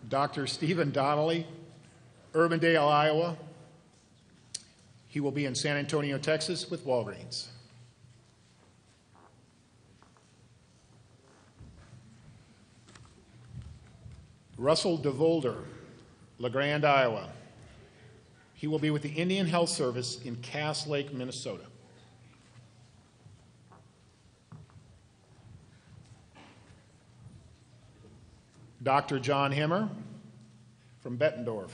[SPEAKER 5] Dr. Stephen Donnelly, Urbandale, Iowa. He will be in San Antonio, Texas with Walgreens. Russell DeVolder, LeGrand, Iowa. He will be with the Indian Health Service in Cass Lake, Minnesota. Dr. John Himmer from Bettendorf.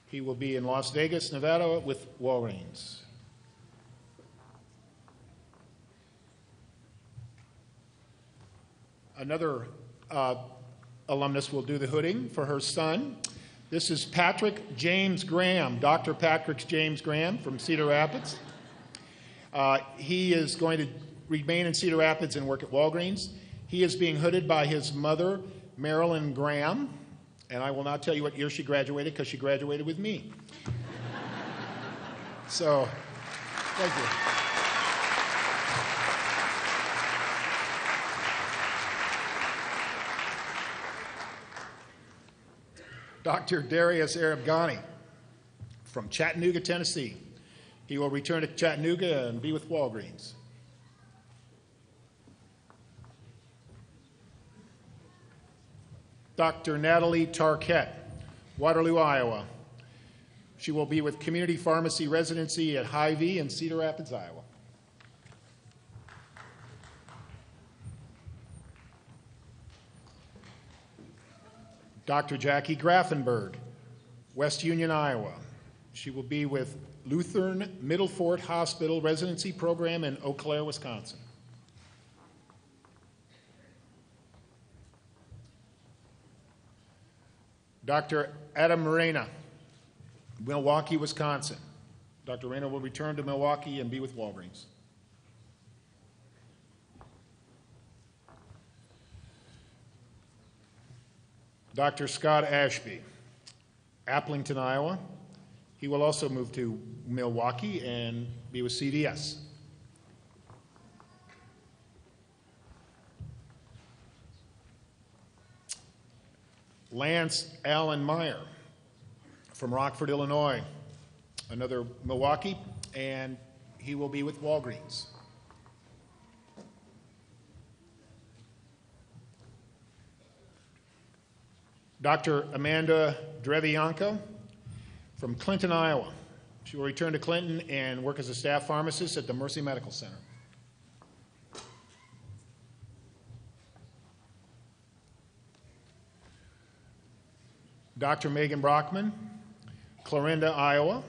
[SPEAKER 5] He will be in Las Vegas, Nevada with Walgreens. Another alumnus will do the hooding for her son. This is Patrick James Graham, Dr. Patrick James Graham from Cedar Rapids. He is going to remain in Cedar Rapids and work at Walgreens. He is being hooded by his mother, Marilyn Graham, and I will not tell you what year she graduated because she graduated with me. So, thank you. Dr. Darius Arabgani from Chattanooga, Tennessee. He will return to Chattanooga and be with Walgreens. Dr. Natalie Tarquette, Waterloo, Iowa. She will be with Community Pharmacy Residency at Hy-Vee in Cedar Rapids, Iowa. Dr. Jackie Graffenberg, West Union, Iowa. She will be with Lutheran Middle Fort Hospital Residency Program in Eau Claire, Wisconsin. Dr. Adam Morena, Milwaukee, Wisconsin. Dr. Morena will return to Milwaukee and be with Walgreens. Dr. Scott Ashby, Applington, Iowa. He will also move to Milwaukee and be with CVS. Lance Allen Meyer from Rockford, Illinois, another Milwaukee, and he will be with Walgreens. Dr. Amanda Drevianko from Clinton, Iowa. She will return to Clinton and work as a staff pharmacist at the Mercy Medical Center. Dr. Megan Brockman, Clarinda, Iowa.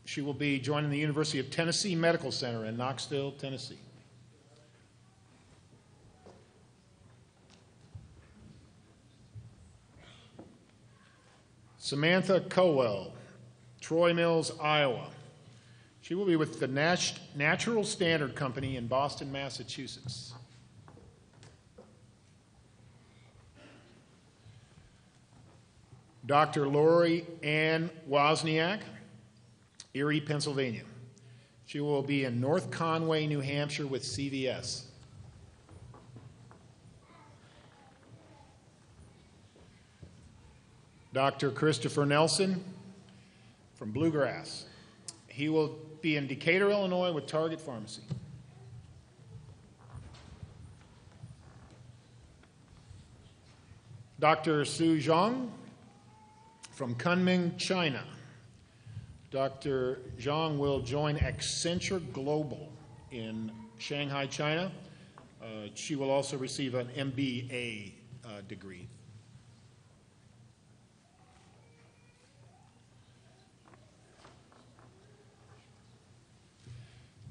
[SPEAKER 5] She will be joining the University of Tennessee Medical Center in Knoxville, Tennessee. Samantha Cowell, Troy Mills, Iowa. She will be with the Natural Standard Company in Boston, Massachusetts. Dr. Lori Ann Wozniak, Erie, Pennsylvania. She will be in North Conway, New Hampshire with CVS. Dr. Christopher Nelson from Bluegrass. He will be in Decatur, Illinois with Target Pharmacy. Dr. Su Zhang from Kunming, China. Dr. Zhang will join Accenture Global in Shanghai, China. She will also receive an MBA degree.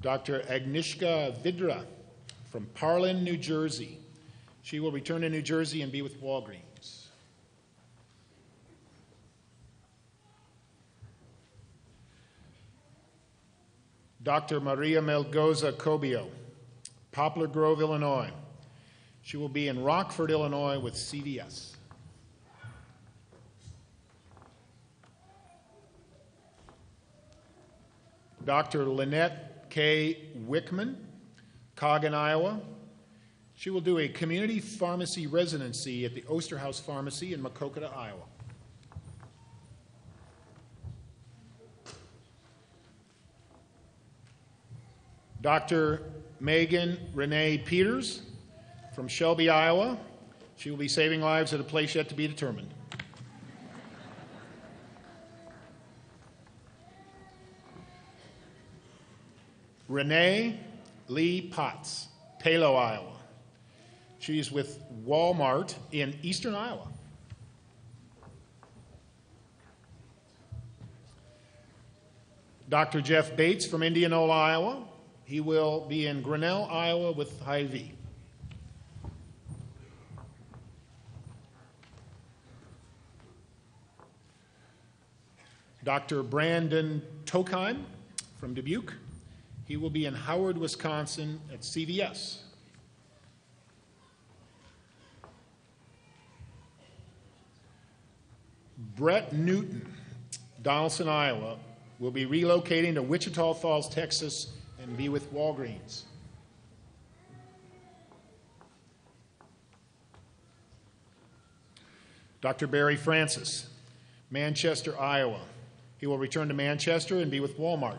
[SPEAKER 5] Dr. Agnieszka Vidra from Parlin, New Jersey. She will return to New Jersey and be with Walgreens. Dr. Maria Melgoza Cobio, Poplar Grove, Illinois. She will be in Rockford, Illinois with CVS. Dr. Lynette K. Wickman, Coggin, Iowa. She will do a community pharmacy residency at the Osterhaus Pharmacy in Maquoketa, Iowa. Dr. Megan Renee Peters from Shelby, Iowa. She will be saving lives at a place yet to be determined. Renee Lee Potts, Palo, Iowa. She's with Walmart in eastern Iowa. Dr. Jeff Bates from Indianola, Iowa. He will be in Grinnell, Iowa with Hy-Vee. Dr. Brandon Tokheim from Dubuque. He will be in Howard, Wisconsin at CVS. Brett Newton, Donaldson, Iowa, will be relocating to Wichita Falls, Texas, and be with Walgreens. Dr. Barry Francis, Manchester, Iowa. He will return to Manchester and be with Walmart.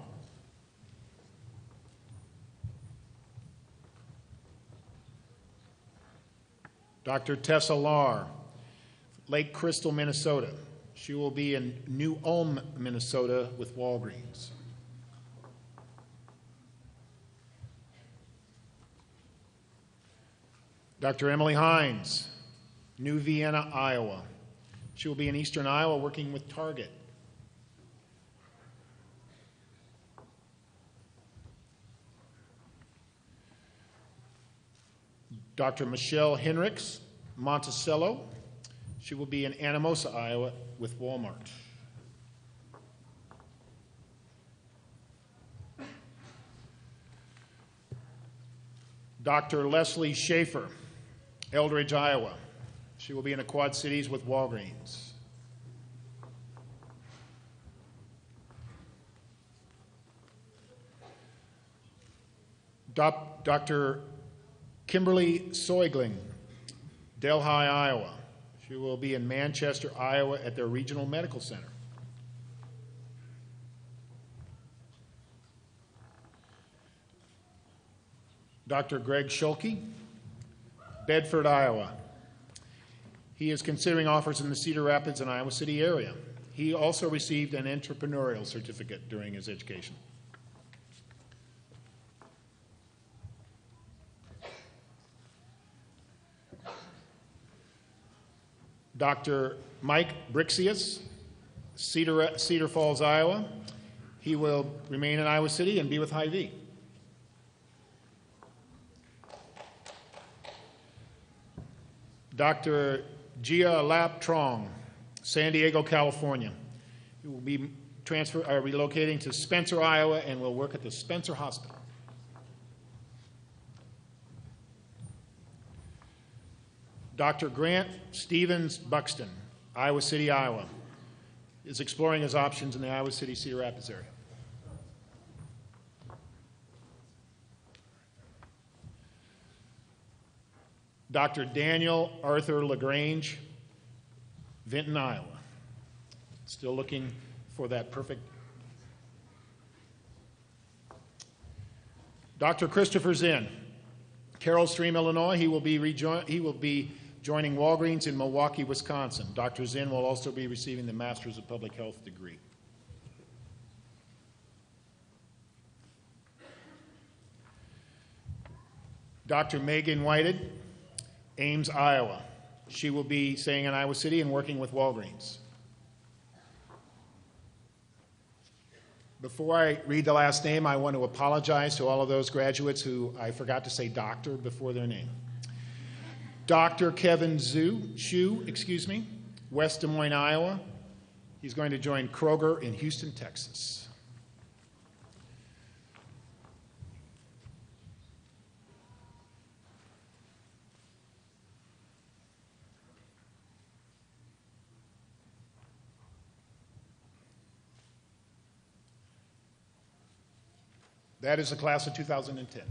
[SPEAKER 5] Dr. Tessa Lahr, Lake Crystal, Minnesota. She will be in New Ulm, Minnesota with Walgreens. Dr. Emily Hines, New Vienna, Iowa. She will be in eastern Iowa working with Target. Dr. Michelle Henricks, Monticello. She will be in Anamosa, Iowa with Walmart. Dr. Leslie Schaefer, Eldridge, Iowa. She will be in the Quad Cities with Walgreens. Dr. Kimberly Soigling, Delhi, Iowa. She will be in Manchester, Iowa at their Regional Medical Center. Dr. Greg Schulke, Bedford, Iowa. He is considering offers in the Cedar Rapids and Iowa City area. He also received an entrepreneurial certificate during his education. Dr. Mike Brixius, Cedar Falls, Iowa. He will remain in Iowa City and be with Hy-Vee. Dr. Gia Lap Trong, San Diego, California. He will be relocating to Spencer, Iowa, and will work at the Spencer Hospital. Dr. Grant Stevens Buxton, Iowa City, Iowa, is exploring his options in the Iowa City, Cedar Rapids area. Dr. Daniel Arthur LaGrange, Vinton, Iowa. Still looking for that perfect. Dr. Christopher Zinn, Carroll Stream, Illinois. He will be joining Walgreens in Milwaukee, Wisconsin. Dr. Zinn will also be receiving the Master's of Public Health degree. Dr. Megan Whited, Ames, Iowa. She will be staying in Iowa City and working with Walgreens. Before I read the last name, I want to apologize to all of those graduates who I forgot to say doctor before their name. Dr. Kevin Shu, West Des Moines, Iowa. He's going to join Kroger in Houston, Texas. That is the class of 2010.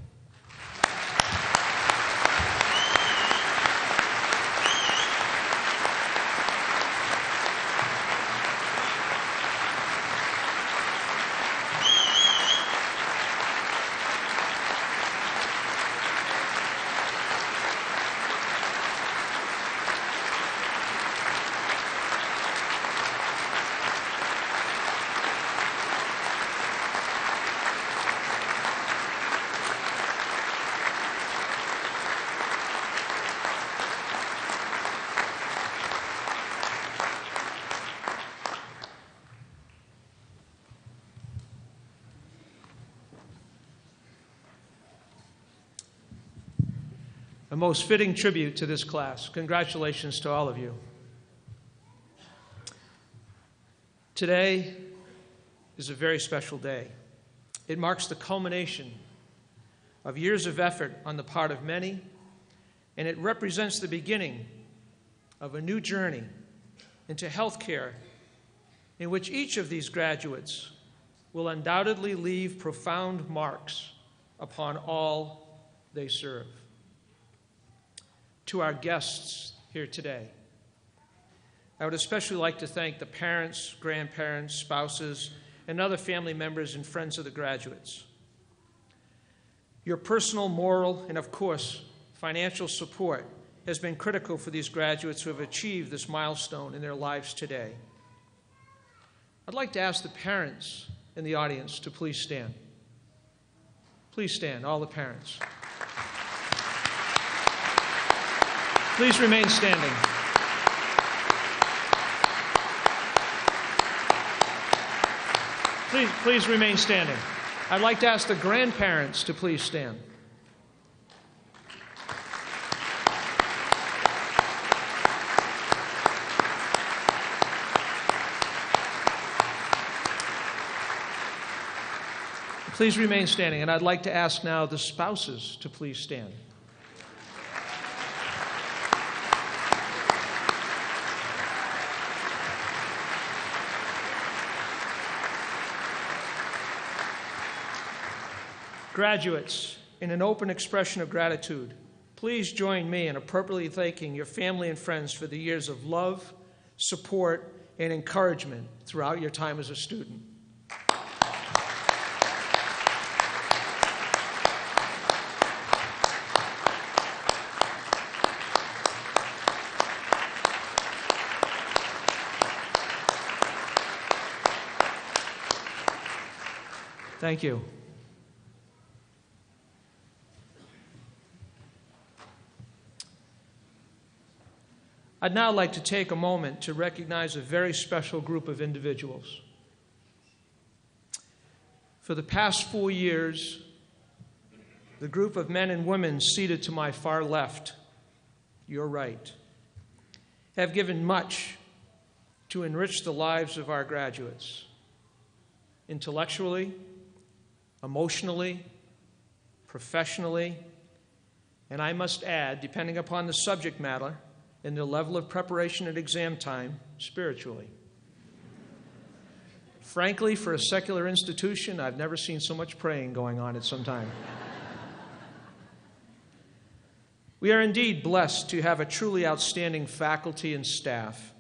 [SPEAKER 1] A most fitting tribute to this class. Congratulations to all of you. Today is a very special day. It marks the culmination of years of effort on the part of many, and it represents the beginning of a new journey into healthcare in which each of these graduates will undoubtedly leave profound marks upon all they serve. To our guests here today, I would especially like to thank the parents, grandparents, spouses, and other family members and friends of the graduates. Your personal, moral, and of course, financial support has been critical for these graduates who have achieved this milestone in their lives today. I'd like to ask the parents in the audience to please stand. Please stand, all the parents. Please remain standing. Please remain standing. I'd like to ask the grandparents to please stand. Please remain standing, and I'd like to ask now the spouses to please stand. Graduates, in an open expression of gratitude, please join me in appropriately thanking your family and friends for the years of love, support, and encouragement throughout your time as a student. Thank you. I'd now like to take a moment to recognize a very special group of individuals. For the past 4 years, the group of men and women seated to my far left, your right, have given much to enrich the lives of our graduates, intellectually, emotionally, professionally, and I must add, depending upon the subject matter and the level of preparation at exam time, spiritually. Frankly, for a secular institution, I've never seen so much praying going on at some time. We are indeed blessed to have a truly outstanding faculty and staff.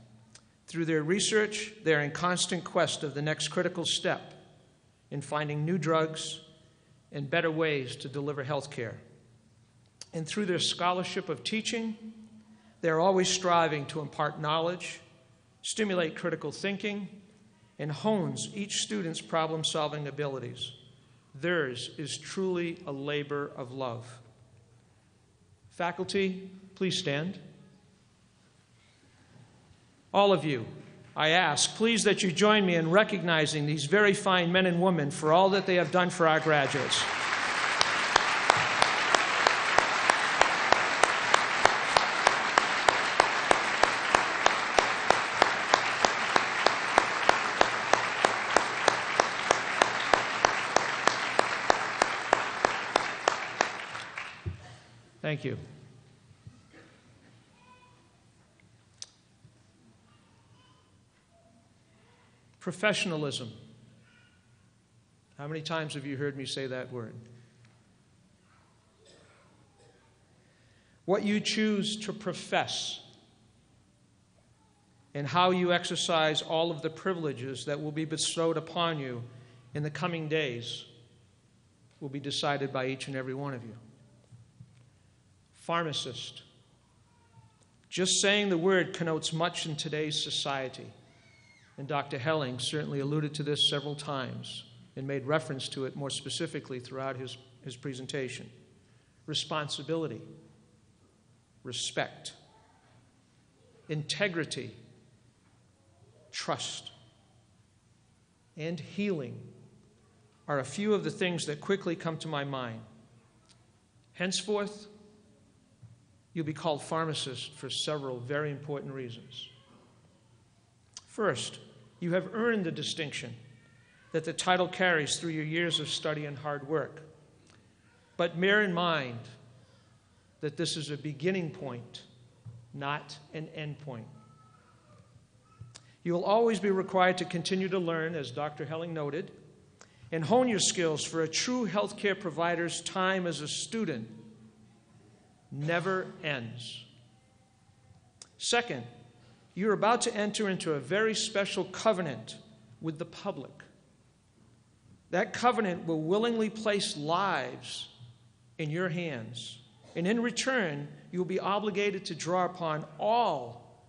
[SPEAKER 1] Through their research, they are in constant quest of the next critical step in finding new drugs and better ways to deliver health care. And through their scholarship of teaching, they're always striving to impart knowledge, stimulate critical thinking, and hones each student's problem-solving abilities. Theirs is truly a labor of love. Faculty, please stand. All of you, I ask, please that you join me in recognizing these very fine men and women for all that they have done for our graduates. Thank you. Professionalism. How many times have you heard me say that word? What you choose to profess and how you exercise all of the privileges that will be bestowed upon you in the coming days will be decided by each and every one of you. Pharmacist. Just saying the word connotes much in today's society. And Dr. Helling certainly alluded to this several times and made reference to it more specifically throughout his presentation. Responsibility, respect, integrity, trust, and healing are a few of the things that quickly come to my mind. Henceforth, you'll be called pharmacist for several very important reasons. First, you have earned the distinction that the title carries through your years of study and hard work. But bear in mind that this is a beginning point, not an end point. You will always be required to continue to learn, as Dr. Helling noted, and hone your skills, for a true healthcare provider's time as a student never ends. Second, you're about to enter into a very special covenant with the public. That covenant will willingly place lives in your hands, and in return, you'll be obligated to draw upon all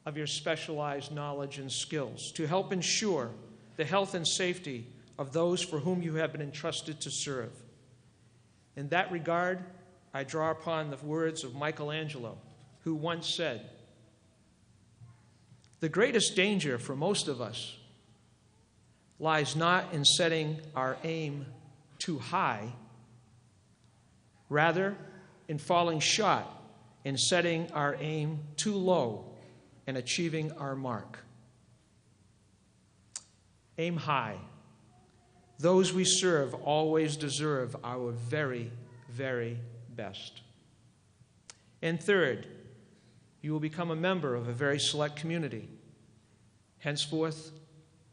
[SPEAKER 1] of your specialized knowledge and skills to help ensure the health and safety of those for whom you have been entrusted to serve. In that regard, I draw upon the words of Michelangelo, who once said, "The greatest danger for most of us lies not in setting our aim too high, rather in falling short in setting our aim too low and achieving our mark." Aim high. Those we serve always deserve our very, very best. And third, you will become a member of a very select community. Henceforth,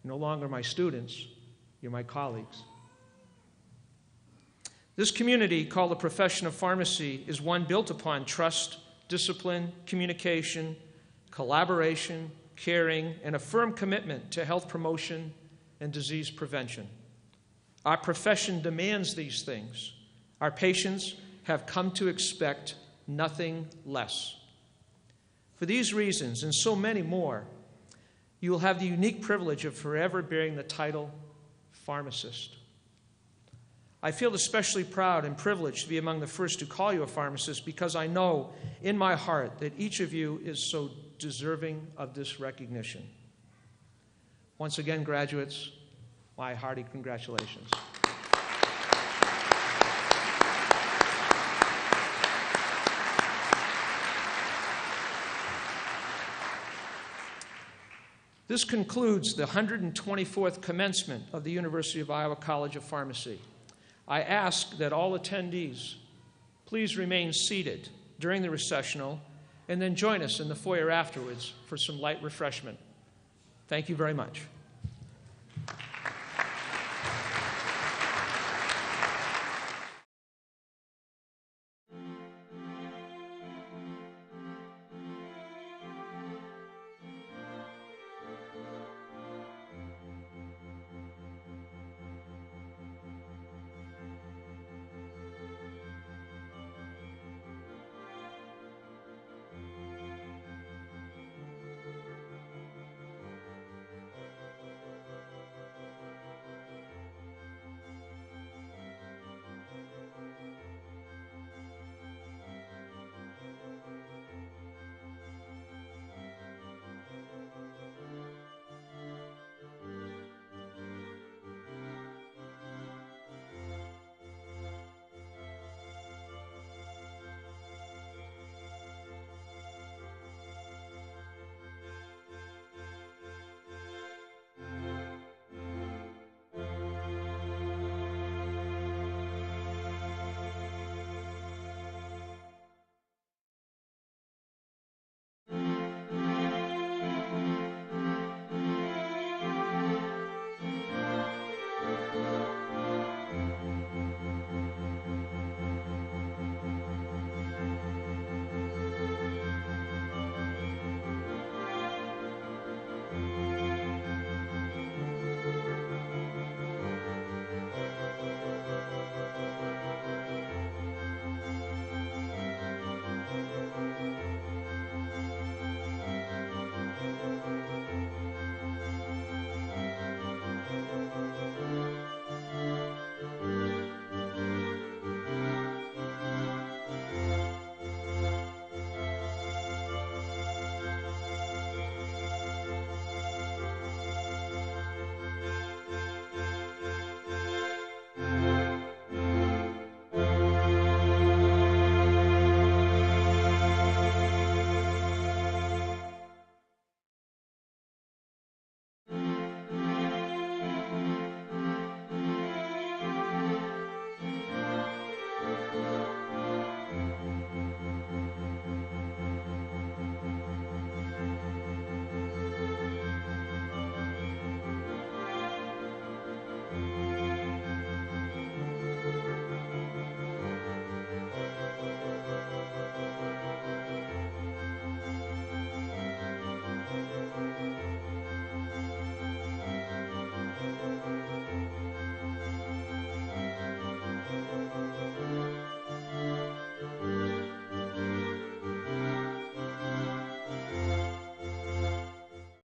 [SPEAKER 1] you're no longer my students, you're my colleagues. This community, called the profession of pharmacy, is one built upon trust, discipline, communication, collaboration, caring, and a firm commitment to health promotion and disease prevention. Our profession demands these things. Our patients have come to expect nothing less. For these reasons, and so many more, you will have the unique privilege of forever bearing the title pharmacist. I feel especially proud and privileged to be among the first to call you a pharmacist because I know in my heart that each of you is so deserving of this recognition. Once again, graduates, my hearty congratulations. This concludes the 124th commencement of the University of Iowa College of Pharmacy. I ask that all attendees please remain seated during the recessional and then join us in the foyer afterwards for some light refreshment. Thank you very much.